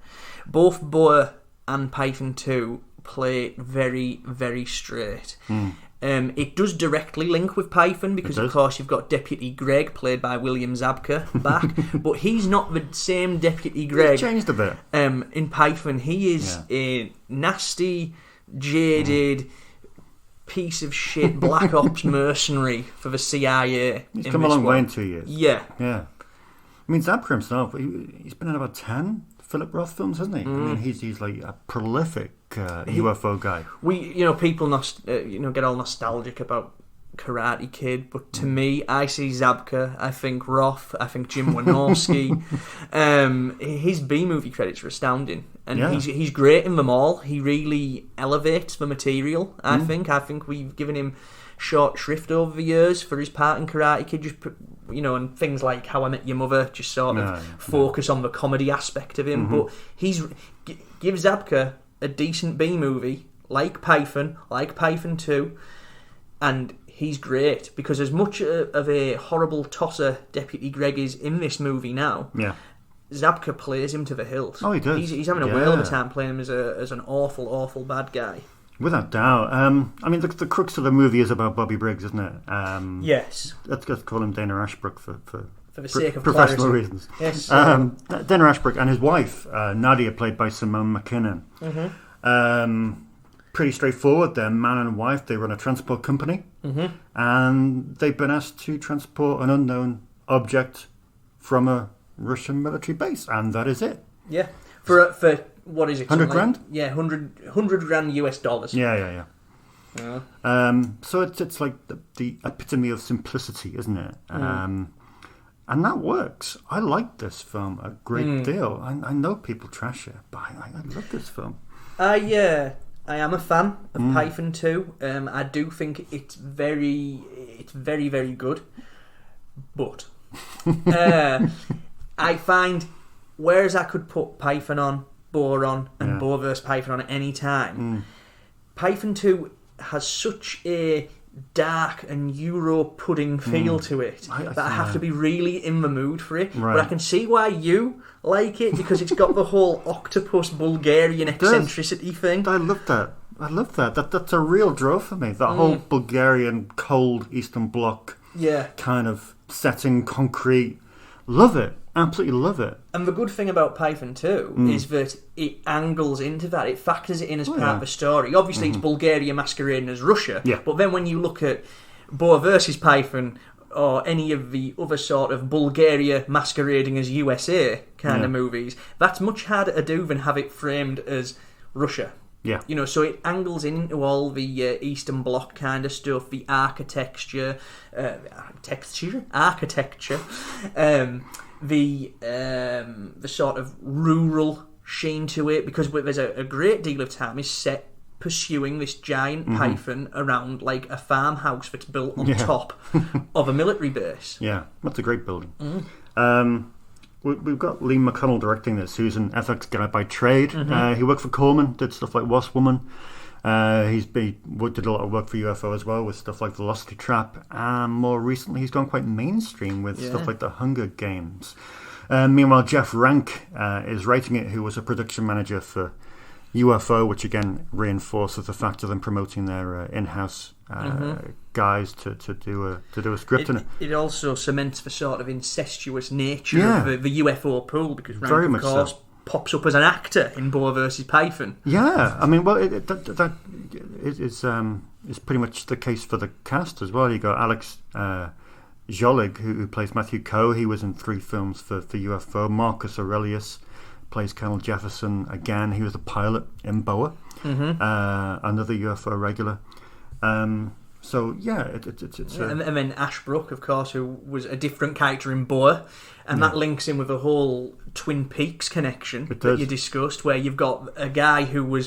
Both BOA and Python 2 play very, very straight. It does directly link with Python because, of course, you've got Deputy Greg, played by William Zabka, back. But he's not the same Deputy Greg. He's changed a bit. In Python, he is a nasty, jaded... piece of shit black ops mercenary for the CIA. He's come a long way in 2 years. Yeah. I mean, Zabka himself, he's been in about 10 Phillip Roth films, hasn't he? I mean, he's like a prolific UFO guy. People get all nostalgic about Karate Kid, but to me, I see Zabka, I think Roth, I think Jim Wynorski. His B-movie credits are astounding, and he's great in them all. He really elevates the material, I think. I think we've given him short shrift over the years for his part in Karate Kid, just and things like How I Met Your Mother just sort of focus on the comedy aspect of him. But give Zabka a decent B-movie, like Python 2, and he's great, because as much of a horrible tosser Deputy Greg is in this movie now, Zabka plays him to the hilt. Oh, he does. He's having a whale of a time playing him as an awful, awful bad guy. Without doubt. I mean, the crux of the movie is about Bobby Briggs, isn't it? Yes. Let's call him Dana Ashbrook for the sake of professional clarity. reasons. Yes. Dana Ashbrook and his wife, Nadia, played by Simone McKinnon. Pretty straightforward. They're man and wife. They run a transport company, and they've been asked to transport an unknown object from a Russian military base, and that is it. Yeah, for what is it? 100 grand? Yeah, 100 grand US dollars. Yeah. So it's like the epitome of simplicity, isn't it? And that works. I like this film a great deal. I know people trash it, but I love this film. I am a fan of Python 2. I do think it's very, very good. But I find, whereas I could put Python on, BOA on, and BOA vs. Python on at any time, Python 2 has such a dark and Euro pudding feel to it that I have to be really in the mood for it. Right. But I can see why you like it, because it's got the whole octopus Bulgarian eccentricity thing. I love that. That's a real draw for me. That whole Bulgarian cold Eastern Bloc kind of setting, concrete. Love it. Absolutely love it. And the good thing about Python 2 is that it angles into that. It factors it in as part of the story. Obviously, it's Bulgaria masquerading as Russia. Yeah. But then when you look at BOA versus Python, or any of the other sort of Bulgaria masquerading as USA kind of movies, that's much harder to do than have it framed as Russia. Yeah. So it angles into all the Eastern Bloc kind of stuff, the architecture, the sort of rural sheen to it, because there's a great deal of time is set pursuing this giant python around like a farmhouse that's built on top of a military base. Yeah, that's a great building. We've got Lee McConnell directing this, who's an FX guy by trade. He worked for Corman, did stuff like Wasp Woman. He did a lot of work for UFO as well, with stuff like Velocity Trap, and more recently he's gone quite mainstream with stuff like The Hunger Games. Meanwhile, Jeff Rank is writing it, who was a production manager for UFO, which again reinforces the fact of them promoting their in-house guys to do a script in it. It also cements the sort of incestuous nature of the UFO pool, because Rank, very of much course, so. pops up as an actor in BOA versus Python. Yeah, I mean, well, that is pretty much the case for the cast as well. You got Alex Jolig, who plays Matthew Coe. He was in 3 films for UFO. Marcus Aurelius plays Colonel Jefferson again. He was the pilot in BOA, another UFO regular. So yeah, it's and then Ashbrook, of course, who was a different character in BOA, and that links in with the whole Twin Peaks connection that you discussed, where you've got a guy who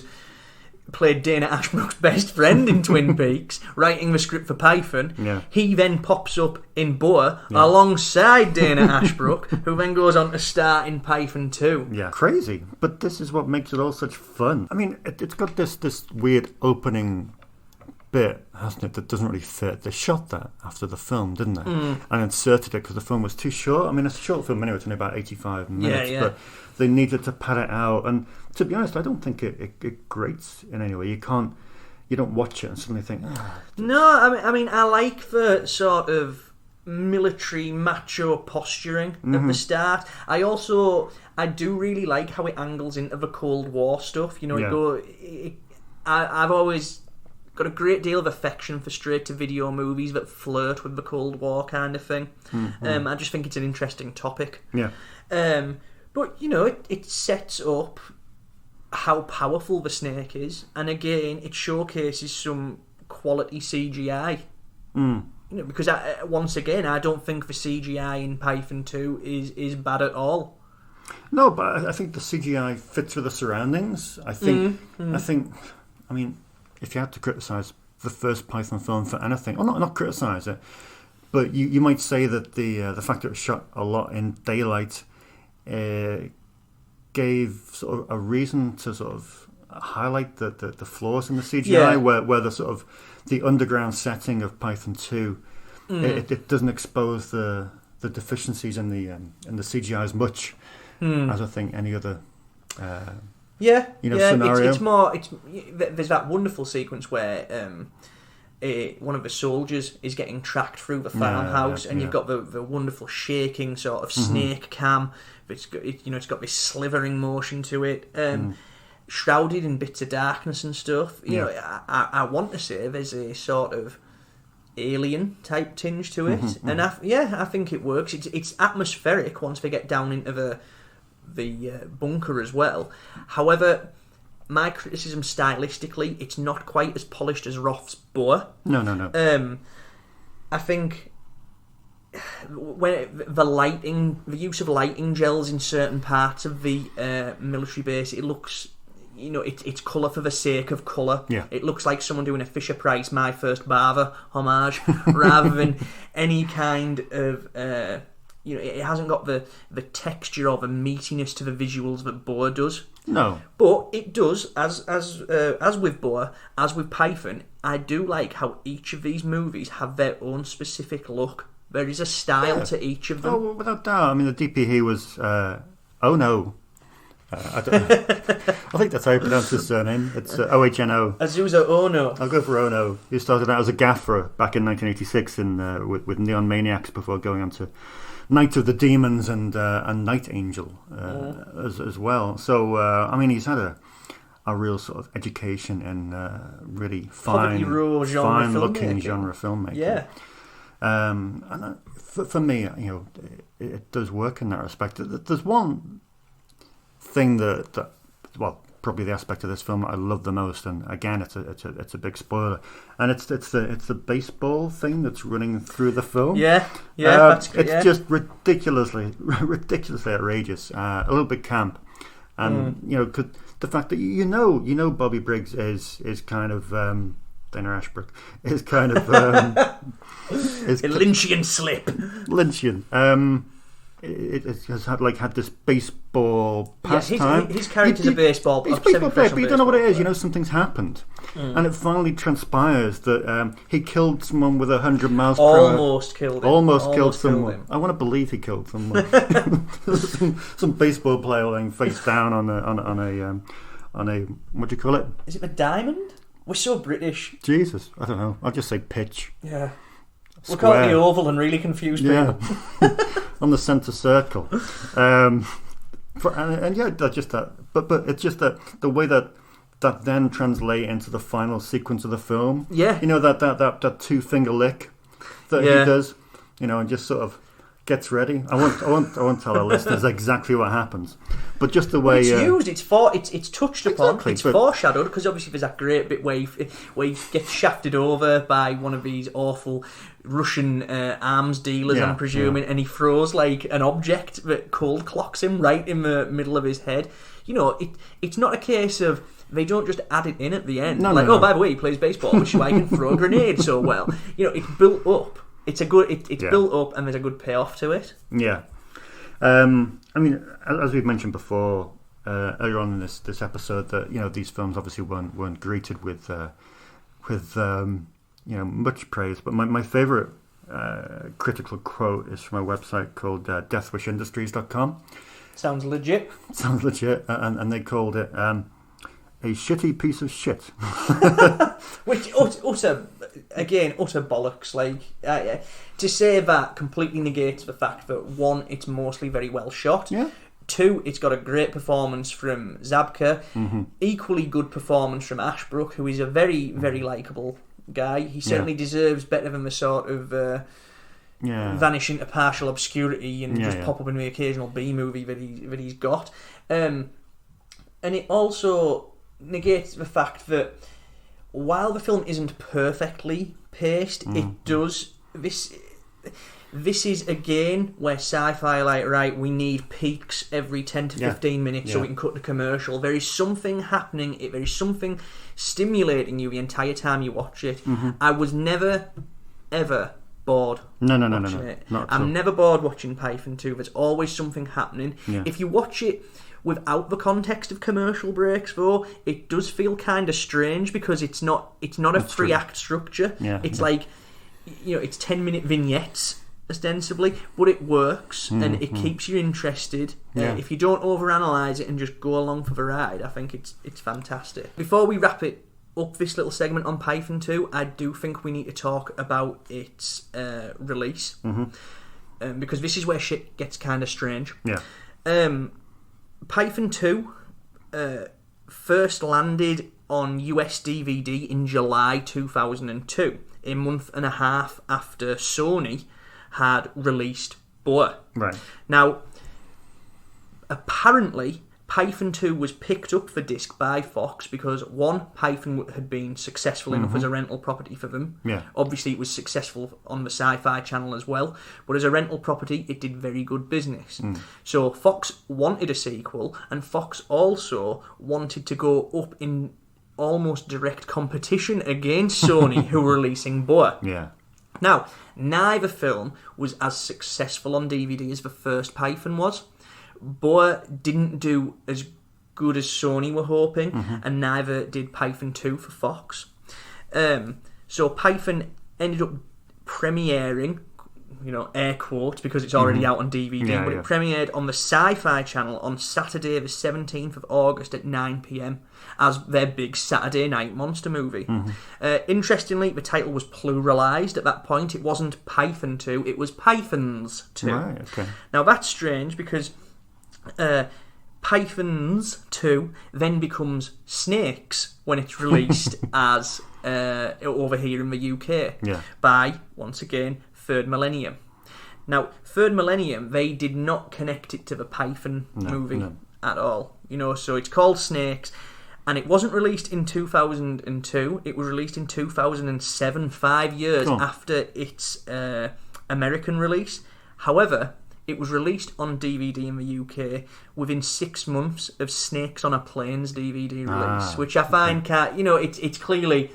played Dana Ashbrook's best friend in Twin Peaks, writing the script for Python. Yeah. He then pops up in BOA alongside Dana Ashbrook, who then goes on to star in Python 2. Yeah, crazy. But this is what makes it all such fun. I mean, it's got this weird opening bit, hasn't it, that doesn't really fit. They shot that after the film, didn't they? Mm. And inserted it because the film was too short. I mean, it's a short film anyway, it's only about 85 minutes, Yeah. but they needed to pad it out. And to be honest, I don't think it grates in any way. You don't watch it and suddenly think, No, I mean, I like the sort of military macho posturing at the start. I do really like how it angles into the Cold War stuff. You know, I've always got a great deal of affection for straight-to-video movies that flirt with the Cold War kind of thing. Mm-hmm. I just think it's an interesting topic. Yeah. But, you know, it sets up how powerful the snake is, and again, it showcases some quality CGI. You know, because once again, I don't think the CGI in Python 2 is bad at all. No, but I think the CGI fits with the surroundings. I mean, if you had to criticise the first Python film for anything, or not criticise it, but you might say that the fact that it was shot a lot in daylight gave sort of a reason to sort of highlight the flaws in the CGI, where the sort of the underground setting of Python 2, it doesn't expose the deficiencies in the CGI as much as I think any other. Scenario. It's more. There's that wonderful sequence where one of the soldiers is getting tracked through the farmhouse, and you've got the wonderful shaking sort of snake cam. It's got this slithering motion to it, shrouded in bits of darkness and stuff. You know, I want to say there's a sort of alien type tinge to it, and I think it works. It's atmospheric once they get down into the bunker as well. However, my criticism stylistically, it's not quite as polished as Roth's BOA. No. I think when the use of lighting gels in certain parts of the military base, it looks, you know, it's colour for the sake of colour. Yeah. It looks like someone doing a Fisher-Price My First Barber homage rather than any kind of it hasn't got the texture or the meatiness to the visuals that BOA does. No. But it does, as with BOA, as with Python, I do like how each of these movies have their own specific look. There is a style to each of them. Oh, without doubt. I mean, the DP was Oh No. I think that's how you pronounce his surname. It's Ohno. Azusa Ono. I'll go for Ono. He started out as a gaffer back in 1986 with Neon Maniacs before going on to Night of the Demons and Night Angel as well. So, I mean, he's had a real sort of education in really fine-looking genre filmmaking. Yeah. And for me, you know, it does work in that respect. There's one thing that probably the aspect of this film I love the most, and again, it's a big spoiler, and it's the baseball thing that's running through the film. That's good. It's just ridiculously outrageous, a little bit camp, and you know, the fact that you know Bobby Briggs is kind of Dana Ashbrook is kind of is a Lynchian slip. Lynchian. It has had this baseball pastime. His character's a baseball player, but you don't know what it is. You know, something's happened, and it finally transpires that he killed someone with 100 miles per hour. Almost killed someone. Killed him. I want to believe he killed someone. some baseball player laying face down on a what do you call it? Is it a diamond? We're so British. Jesus, I don't know. I'll just say pitch. Yeah. We'll call it the oval and really confuse people. On the centre circle. But it's just that the way that then translate into the final sequence of the film. Yeah. You know, that two-finger lick that he does, you know, and just sort of gets ready. I won't tell our listeners exactly what happens, but just the way it's used, it's touched upon, it's foreshadowed, because obviously there's that great bit where he gets shafted over by one of these awful Russian arms dealers, I'm presuming, and he throws like an object that cold clocks him right in the middle of his head. You know, it's not a case of they don't just add it in at the end. By the way, he plays baseball, which is why he can throw a grenade so well. You know, it's built up. It's built up, and there's a good payoff to it. Yeah, I mean, as we've mentioned before earlier on in this episode, that, you know, these films obviously weren't greeted with with much praise. But my favourite critical quote is from a website called deathwishindustries.com. Sounds legit. Sounds legit, and they called it a shitty piece of shit. Which utter bollocks. Like to say that completely negates the fact that 1, it's mostly very well shot. Yeah. 2, it's got a great performance from Zabka. Mm-hmm. Equally good performance from Ashbrook, who is a very, very likeable guy. He certainly deserves better than the sort of vanish into partial obscurity and just pop up in the occasional B movie that he's got. And it also negates the fact that while the film isn't perfectly paced, it does this is again where sci-fi we need peaks every 10 to 15 minutes so we can cut the commercial. There is something happening, there is something stimulating you the entire time you watch it. I was never ever bored watching it. I'm never bored watching Python 2. There's always something happening. If you watch it without the context of commercial breaks, though, it does feel kind of strange because it's not a 3-act structure. It's like, it's 10-minute vignettes ostensibly, but it works and it keeps you interested. If you don't overanalyze it and just go along for the ride, I think it's fantastic. Before we wrap it up, this little segment on Python 2, I do think we need to talk about its release, because this is where shit gets kind of strange. Python 2 first landed on US DVD in July 2002, a month and a half after Sony had released BOA. Now, apparently, Python 2 was picked up for disc by Fox because, 1, Python had been successful enough as a rental property for them. Obviously, it was successful on the Sci-Fi Channel as well, but as a rental property, it did very good business. So Fox wanted a sequel, and Fox also wanted to go up in almost direct competition against Sony, who were releasing BOA. Now, neither film was as successful on DVD as the first Python was. BOA didn't do as good as Sony were hoping, and neither did Python 2 for Fox. So Python ended up premiering, air quotes, because it's already out on DVD, but it premiered on the Sci-Fi Channel on Saturday the 17th of August at 9 p.m. as their big Saturday night monster movie. Interestingly, the title was pluralised at that point. It wasn't Python 2, it was Pythons 2. Now that's strange because Pythons 2 then becomes Snakes when it's released as over here in the UK by, once again, Third Millennium. Now, Third Millennium, they did not connect it to the Python movie at all. So it's called Snakes, and it wasn't released in 2002. It was released in 2007, 5 years after its American release. However, it was released on DVD in the UK within 6 months of Snakes on a Plane's DVD release, which I find it's clearly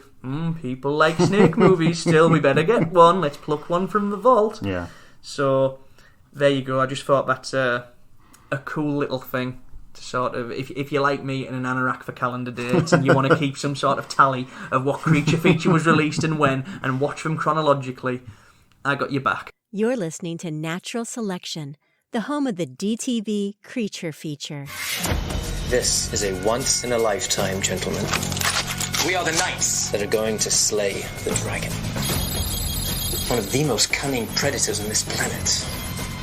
people like snake movies still. We better get one. Let's pluck one from the vault. So there you go. I just thought that's a cool little thing to sort of, if you're like me and an anorak for calendar dates and you want to keep some sort of tally of what creature feature was released and when, and watch them chronologically, I got your back. You're listening to Natural Selection, the home of the DTV creature feature. This is a once-in-a-lifetime, gentlemen. We are the knights that are going to slay the dragon. One of the most cunning predators on this planet.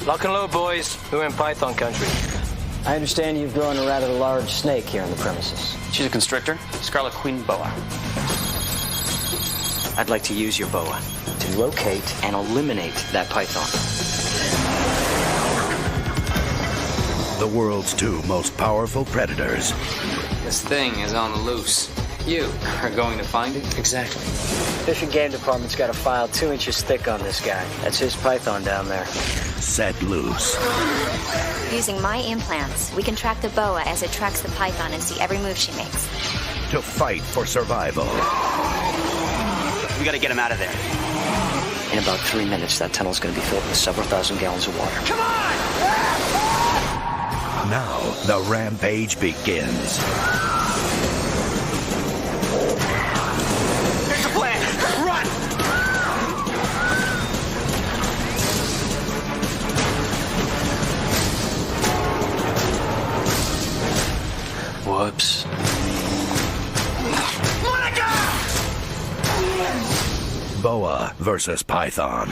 Lock and load, boys. We're in Python country. I understand you've grown a rather large snake here on the premises. She's a constrictor, Scarlet Queen boa. I'd like to use your boa to locate and eliminate that python. The world's 2 most powerful predators. This thing is on the loose. You are going to find it? Exactly. Fish and Game Department's got a file 2 inches thick on this guy. That's his python down there. Set loose. Using my implants, we can track the boa as it tracks the python and see every move she makes. To fight for survival. We gotta get him out of there. In about 3 minutes, that tunnel's gonna be filled with several thousand gallons of water. Come on! Now, the rampage begins. Boa versus Python.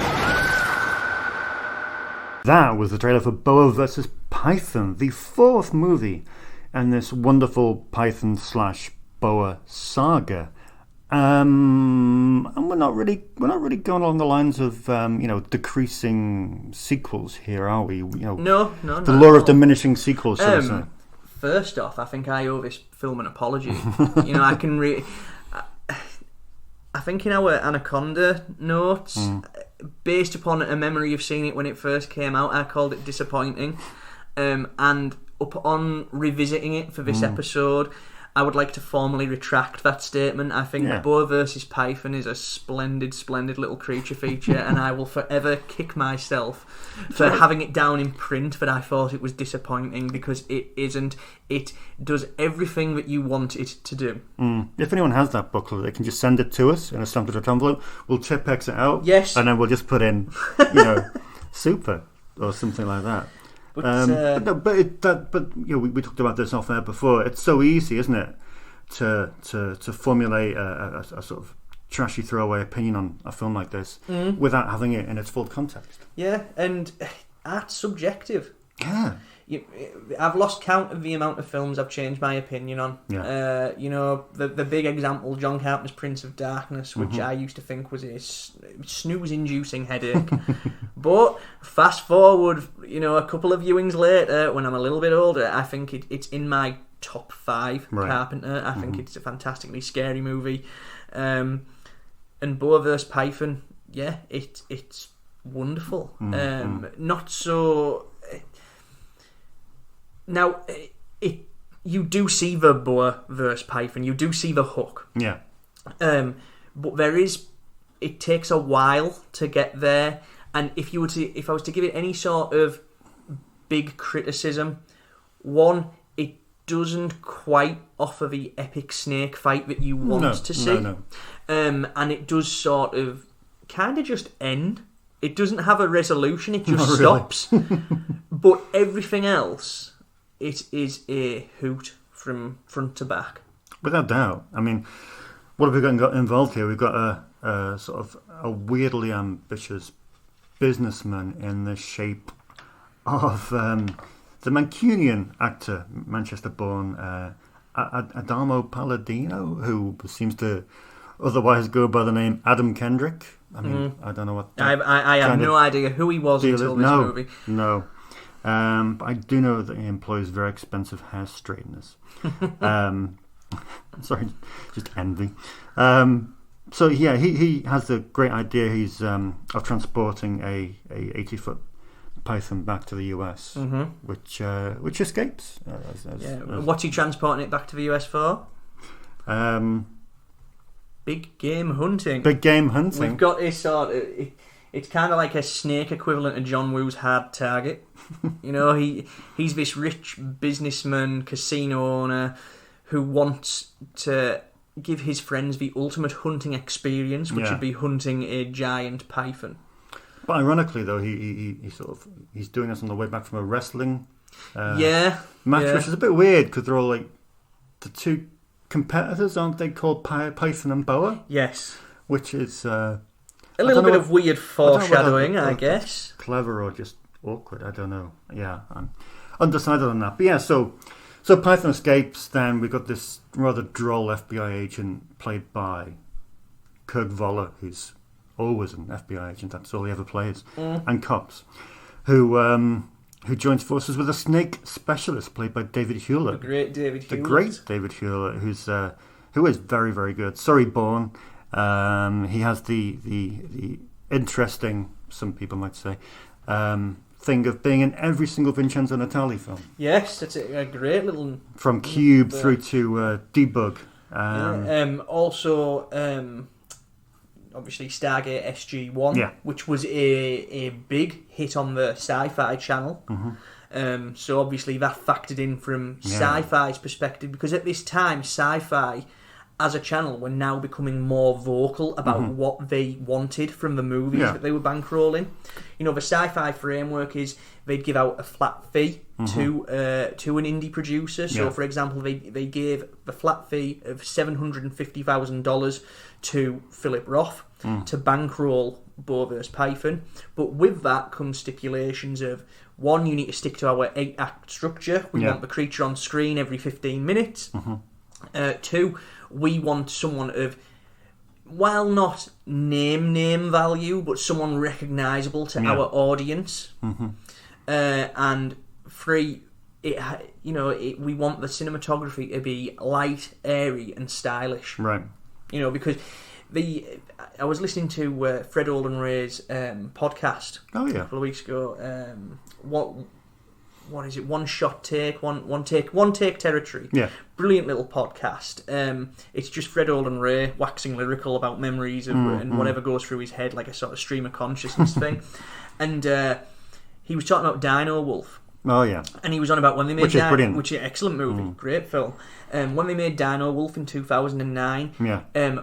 That was the trailer for Boa vs. Python, the fourth movie in this wonderful Python/Boa saga. And we're not really going along the lines of decreasing sequels here, are we? No. The law of diminishing sequels. First off, I think I owe this film an apology. I think in our Anaconda notes, based upon a memory of seeing it when it first came out, I called it disappointing. And upon revisiting it for this episode, I would like to formally retract that statement. I think Boa vs. Python is a splendid, splendid little creature feature, and I will forever kick myself for having it down in print that I thought it was disappointing, because it isn't. It does everything that you want it to do. If anyone has that booklet, they can just send it to us in a stamped envelope. We'll Tipex it out. Yes. And then we'll just put in, super or something like that. We talked about this off air before. It's so easy, isn't it, to formulate a sort of trashy throwaway opinion on a film like this without having it in its full context. Yeah, and art's subjective. Yeah. I've lost count of the amount of films I've changed my opinion on. Yeah. The big example, John Carpenter's Prince of Darkness, which I used to think was a snooze-inducing headache. But fast forward, a couple of viewings later, when I'm a little bit older, I think it's in my top 5 Carpenter. I think it's a fantastically scary movie. And Boa vs. Python, it's wonderful. Not so... Now, you do see the Boa versus Python. You do see the hook. Yeah. But it takes a while to get there. And if I was to give it any sort of big criticism, one, it doesn't quite offer the epic snake fight that you want to see. No. And it does sort of kind of just end. It doesn't have a resolution. It just stops. But everything else... It is a hoot from front to back. Without doubt. I mean, what have we got involved here? We've got a sort of a weirdly ambitious businessman in the shape of the Mancunian actor, Manchester-born Adamo Palladino, who seems to otherwise go by the name Adam Kendrick. I mean, I don't know what... I have no idea who he was until this movie. No. But I do know that he employs very expensive hair straighteners. Sorry, just envy. So yeah, he has the great idea of transporting a 80-foot python back to the US, which escapes. What's he transporting it back to the US for? Big game hunting. Big game hunting. We've got this sort of... It's kind of like a snake equivalent of John Woo's Hard Target. He's this rich businessman, casino owner, who wants to give his friends the ultimate hunting experience, which would be hunting a giant python. But ironically, though, he's doing this on the way back from a wrestling match, which is a bit weird because they're all like the two competitors, aren't they? Called Python and Boa. Yes, which is. A little bit of weird foreshadowing, I guess. Clever or just awkward, I don't know. Yeah, I'm undecided on that. But yeah, so Python escapes, then we've got this rather droll FBI agent played by Kirk Voller, who's always an FBI agent, that's all he ever plays, and cops, who joins forces with a snake specialist played by David Hewlett. The great David Hewlett, who is very, very good. Sorry, Bourne. He has the interesting, some people might say, thing of being in every single Vincenzo Natali film. Yes, it's a great little... From Cube through to Debug. Also, obviously Stargate SG-1, which was a big hit on the Sci-Fi channel. So obviously that factored in from Sci-Fi's perspective, because at this time Sci-Fi as a channel, were now becoming more vocal about what they wanted from the movies that they were bankrolling. You know, the sci-fi framework is they'd give out a flat fee to an indie producer. So, for example, they gave the flat fee of $750,000 to Phillip Roth to bankroll Boa vs. Python. But with that comes stipulations of, one, you need to stick to our 8-act structure. We want the creature on screen every 15 minutes. 2, we want someone of, while not name value, but someone recognisable to our audience. And 3, we want the cinematography to be light, airy, and stylish. Right. You know, because I was listening to Fred Olden Ray's podcast a couple of weeks ago. What is it? One take territory. Yeah. Brilliant little podcast. It's just Fred Olden Ray waxing lyrical about memories of and whatever goes through his head, like a sort of stream of consciousness thing. And he was talking about Dino Wolf. Oh yeah. And he was on about when they made which is brilliant. Which is an excellent movie, great film. When they made Dino Wolf in 2009,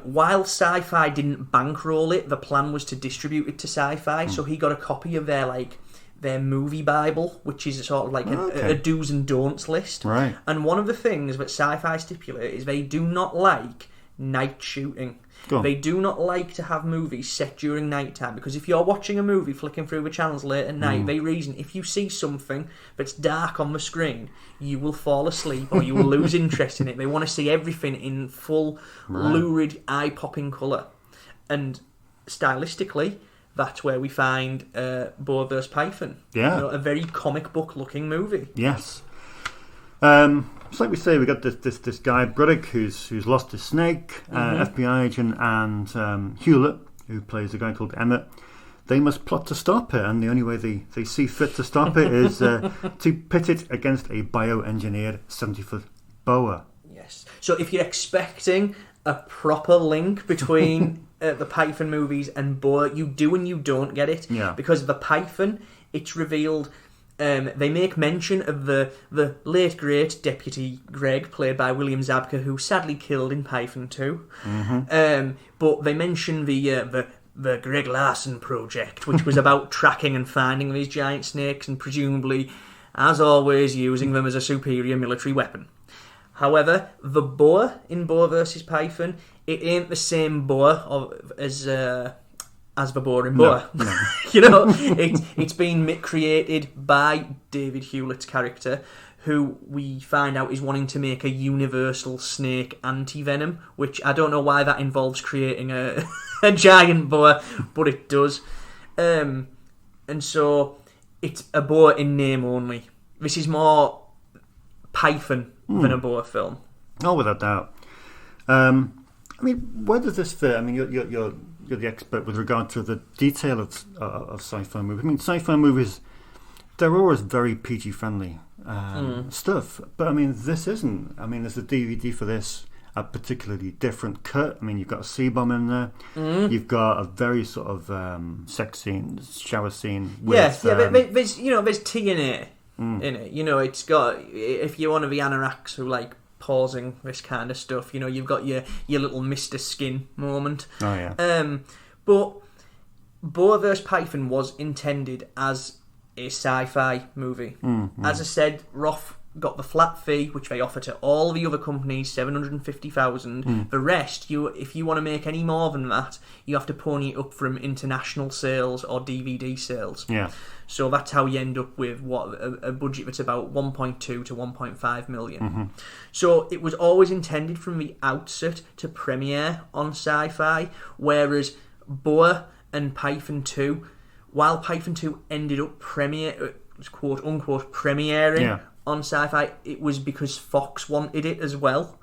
while Sci-Fi didn't bankroll it, the plan was to distribute it to Sci-Fi. So he got a copy of their movie Bible, which is sort of like a do's and don'ts list. Right. And one of the things that Sci-Fi stipulate is they do not like night shooting. They do not like to have movies set during night time, because if you're watching a movie flicking through the channels late at night, they reason if you see something that's dark on the screen, you will fall asleep or you will lose interest in it. They want to see everything in full, lurid, eye-popping colour. And stylistically, that's where we find Boa vs. Python. Yeah. You know, a very comic book-looking movie. Yes. So like we say, we got this guy Budrewicz who's lost his snake, FBI agent, and Hewlett, who plays a guy called Emmett. They must plot to stop it, and the only way they see fit to stop it is to pit it against a bioengineered 70-foot boa. Yes. So if you're expecting a proper link between the Python movies and Boa, you do and you don't get it. Yeah. Because the Python, it's revealed. They make mention of the late great Deputy Greg, played by William Zabka, who sadly killed in Python 2. But they mention the Greg Larson project, which was about tracking and finding these giant snakes and presumably, as always, using them as a superior military weapon. However, the boa in Boa vs. Python, it ain't the same boa as the boa in Boa. No. You know, it's been created by David Hewlett's character, who we find out is wanting to make a universal snake anti-venom, which I don't know why that involves creating a giant boa, but it does. And so it's a boa in name only. This is more Python than a boa film. Oh, without doubt. I mean, where does this fit? I mean, you're the expert with regard to the detail of sci-fi movies. I mean, sci-fi movies, they're always very PG-friendly stuff. But, I mean, this isn't. I mean, there's a DVD for this, a particularly different cut. I mean, you've got a C-bomb in there. You've got a very sort of sex scene, shower scene. With, there's TNA in it. You know, it's got, if you're one of the anoraks who like pausing this kind of stuff, you know, you've got your little Mr. Skin moment. Oh yeah. But Boa vs. Python was intended as a sci-fi movie. As I said, Roth got the flat fee, which they offer to all the other companies, $750,000. The rest, if you want to make any more than that, you have to pony it up from international sales or DVD sales. Yeah. So that's how you end up with a budget that's about 1.2 to 1.5 million. So it was always intended from the outset to premiere on Sci-Fi, whereas Boa and Python 2, while Python 2 ended up quote unquote premiering on Sci-Fi, it was because Fox wanted it as well.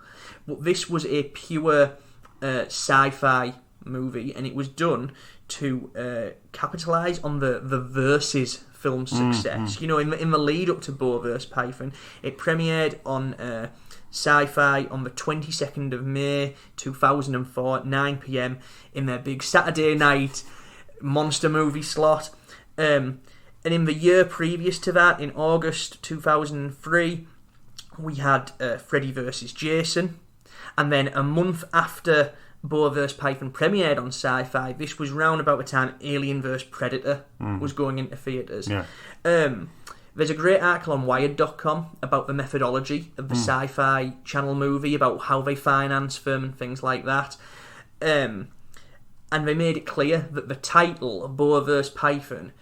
But this was a pure sci-fi movie, and it was done to capitalise on the Versus film success. You know, in the lead up to Boa vs. Python, it premiered on Sci-Fi on the 22nd of May 2004 at 9 p.m. in their big Saturday night monster movie slot. And in the year previous to that, in August 2003, we had Freddy vs. Jason. And then a month after Boa vs. Python premiered on Sci-Fi, this was round about the time Alien vs. Predator was going into theatres. Yeah. There's a great article on Wired.com about the methodology of the Sci-Fi Channel movie, about how they finance them and things like that. And they made it clear that the title, Boa vs. Python,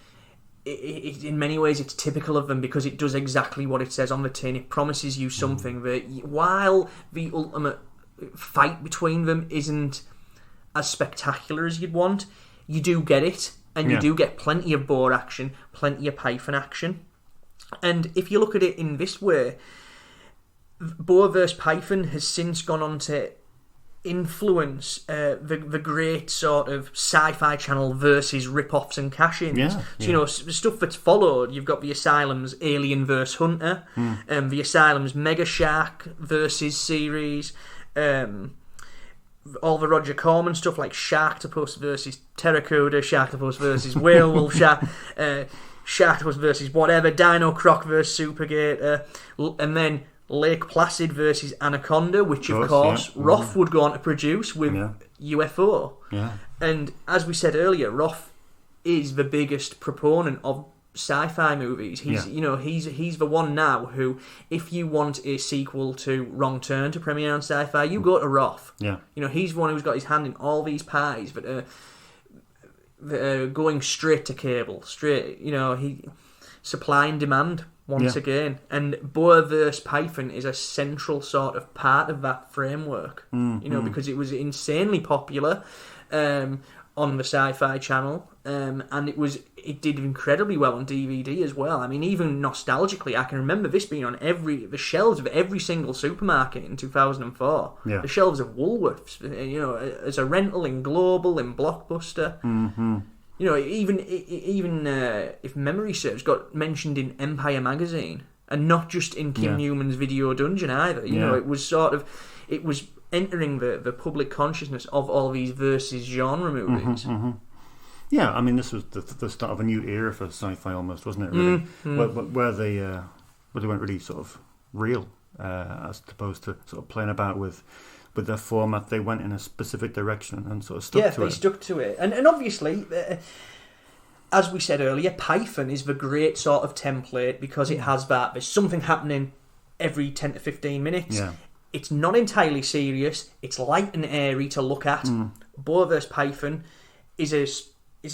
in many ways it's typical of them, because it does exactly what it says on the tin. It promises you something that, while the ultimate fight between them isn't as spectacular as you'd want, you do get it, and you do get plenty of boar action, plenty of Python action. And if you look at it in this way, Boa vs. Python has since gone on to influence the great sort of Sci-Fi Channel versus rip-offs and cash-ins. So, the stuff that's followed, you've got the Asylum's Alien vs. Hunter, the Asylum's Mega Shark versus series, all the Roger Corman stuff like Sharktopus versus Terracoda, Sharktopus versus Werewolf, Sharktopus versus whatever, Dino Croc versus Supergator, and then Lake Placid versus Anaconda, which of course Roth would go on to produce with UFO. Yeah. And as we said earlier, Roth is the biggest proponent of sci-fi movies. He's he's the one now who, if you want a sequel to Wrong Turn to premiere on Sci-Fi, you go to Roth. Yeah. He's the one who's got his hand in all these pies, but going straight to cable, he supply and demand once again. And Boa vs. Python is a central sort of part of that framework. Because it was insanely popular on the Sci-Fi Channel, and it did incredibly well on DVD as well. I mean, even nostalgically, I can remember this being on the shelves of every single supermarket in 2004. The shelves of Woolworths, as a rental in Global, in Blockbuster. Even if memory serves, got mentioned in Empire magazine, and not just in Kim Newman's Video Dungeon either. It was entering the public consciousness of all these versus genre movies. Yeah, I mean, this was the start of a new era for sci-fi, almost, wasn't it? Really, where they went really sort of real, as opposed to sort of playing about with their format. They went in a specific direction and sort of stuck to it. Yeah, they stuck to it, and obviously, as we said earlier, Python is the great sort of template, because it has that. There's something happening every 10 to 15 minutes. Yeah. It's not entirely serious. It's light and airy to look at. Boa vs. Python is a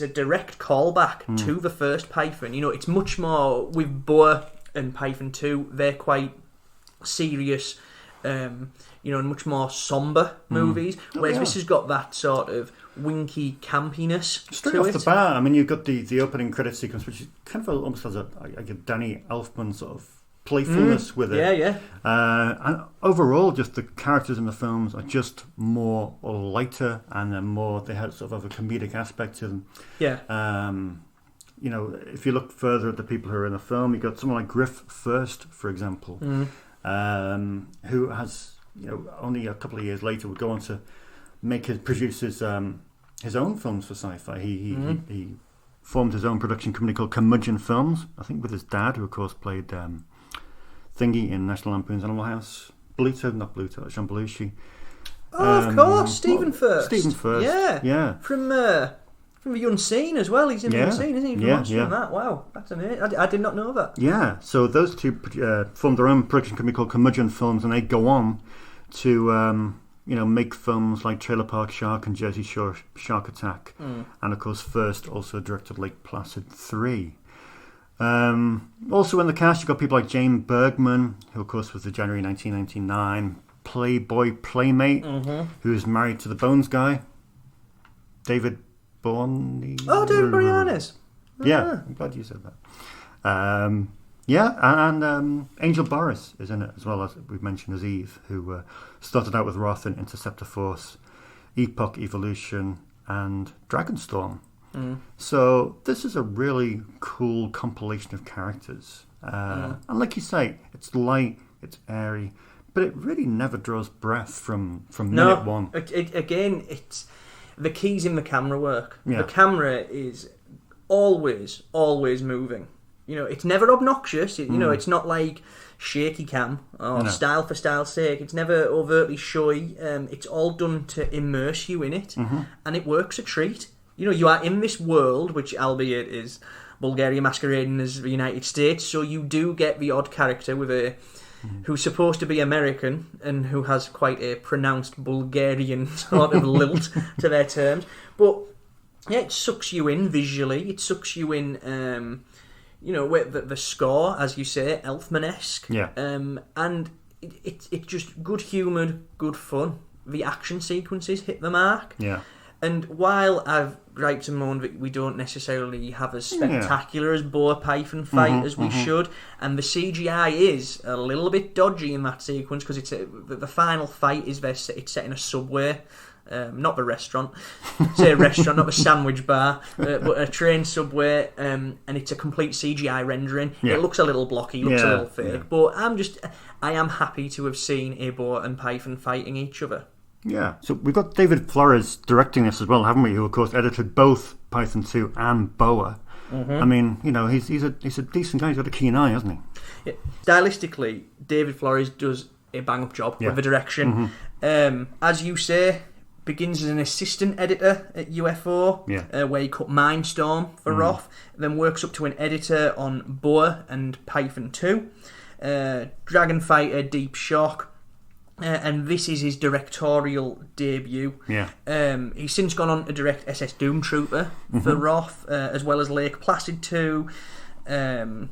direct callback to the first Python. It's much more with Boa and Python 2. They're quite serious, and much more somber movies. Whereas this has got that sort of winky campiness straight to off it. the bat. I mean, you've got the opening credit sequence, which is kind of almost has a Danny Elfman sort of playfulness with it. And overall, just the characters in the films are just more lighter, and they had sort of a comedic aspect to them. If you look further at the people who are in the film, you've got someone like Griff First, for example, who has only a couple of years later would go on to produce his own films for Sci-Fi. He formed his own production company called Curmudgeon Films, I think, with his dad, who of course played Thingy in National Lampoon's Animal House. Jean Belushi. Of course, Stephen First. Yeah. From The Unseen as well. He's in The Unseen, isn't he? From that. Wow, that's amazing. I did not know that. Yeah, so those two formed their own production company called Curmudgeon Films, and they go on to make films like Trailer Park Shark and Jersey Shore Shark Attack, and of course First also directed Lake Placid 3. Also in the cast, you've got people like Jane Bergman, who of course was the January 1999 Playboy Playmate, who's married to the Bones guy, David Boreanaz. Oh, David Boreanaz. Yeah, I'm glad you said that. And Angel Boris is in it as well, as we've mentioned, as Eve, who started out with Roth in Interceptor Force, Epoch Evolution, and Dragonstorm. So this is a really cool compilation of characters. And like you say, it's light, it's airy, but it really never draws breath from minute one. It's the keys in the camera work. The camera is always moving. it's never obnoxious. It's not like shaky cam or style for style's sake. It's never overtly showy. It's all done to immerse you in it, and it works a treat. You are in this world, which albeit is Bulgaria masquerading as the United States, so you do get the odd character with who's supposed to be American and who has quite a pronounced Bulgarian sort of lilt to their terms. But yeah, it sucks you in visually. It sucks you in, with the score, as you say, Elfman-esque. Yeah. And it's just good humoured, good fun. The action sequences hit the mark. Yeah. And while I've griped and moaned that we don't necessarily have as spectacular as Boa Python fight as we should, and the CGI is a little bit dodgy in that sequence because the final fight is it's set in a subway, not the restaurant, say a restaurant, not the sandwich bar, but a train subway, and it's a complete CGI rendering. Yeah. It looks a little blocky, looks a little fake, but I am happy to have seen a Boa and Python fighting each other. Yeah, so we've got David Flores directing this as well, haven't we? Who, of course, edited both Python 2 and Boa. I mean, he's a decent guy. He's got a keen eye, hasn't he? Yeah. Stylistically, David Flores does a bang-up job with the direction. As you say, begins as an assistant editor at UFO, where he cut Mindstorm for Roth, then works up to an editor on Boa and Python 2, Dragon Fighter, Deep Shock. And this is his directorial debut. Yeah. He's since gone on to direct SS Doom Trooper for Roth, as well as Lake Placid 2, and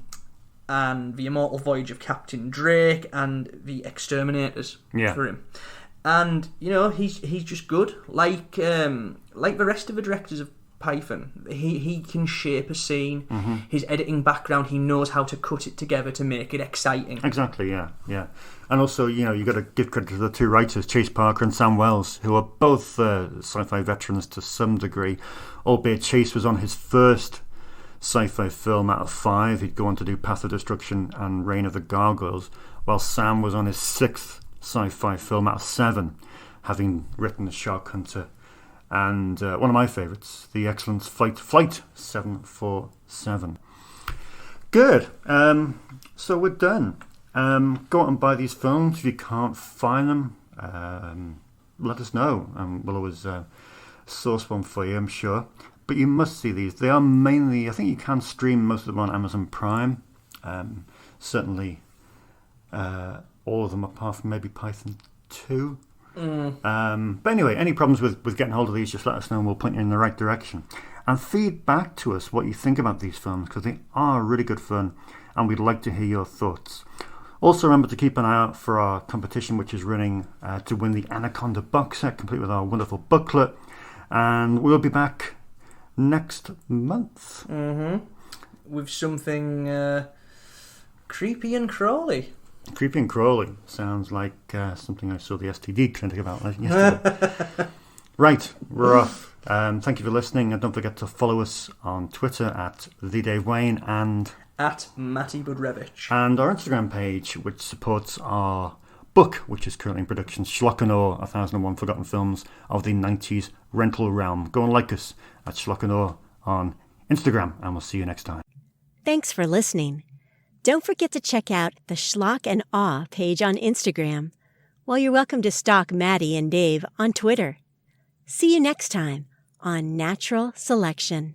The Immortal Voyage of Captain Drake, and The Exterminators for him. And he's just good, like the rest of the directors of Python. He can shape a scene. His editing background, he knows how to cut it together to make it exciting. Exactly, yeah. And also, you've got to give credit to the two writers, Chase Parker and Sam Wells, who are both sci-fi veterans to some degree, albeit Chase was on his first sci-fi film out of 5. He'd go on to do Path of Destruction and Reign of the Gargoyles, while Sam was on his 6th sci-fi film out of 7, having written The Shark Hunter and one of my favourites, the excellent Flight 747. Good. So we're done. Go out and buy these films. If you can't find them, let us know, and we'll always source one for you, I'm sure. But you must see these. They are mainly, I think you can stream most of them on Amazon Prime. Certainly all of them apart from maybe Python 2. But anyway, any problems with getting hold of these, just let us know and we'll point you in the right direction. And feed back to us what you think about these films, because they are really good fun and we'd like to hear your thoughts. Also remember to keep an eye out for our competition, which is running to win the Anaconda box set, complete with our wonderful booklet. And we'll be back next month. With something creepy and crawly. Creepy and crawly sounds like something I saw the STD clinic about yesterday. Right, we're off. Thank you for listening, and don't forget to follow us on Twitter at TheDaveWain and at Matty Budrewicz, and our Instagram page, which supports our book, which is currently in production, Schlock and Awe, 1001 Forgotten Films of the 90s Rental Realm. Go and like us at Schlock and Awe on Instagram, and we'll see you next time. Thanks for listening. Don't forget to check out the Schlock and Awe page on Instagram, while you're welcome to stalk Matty and Dave on Twitter. See you next time on Natural Selection.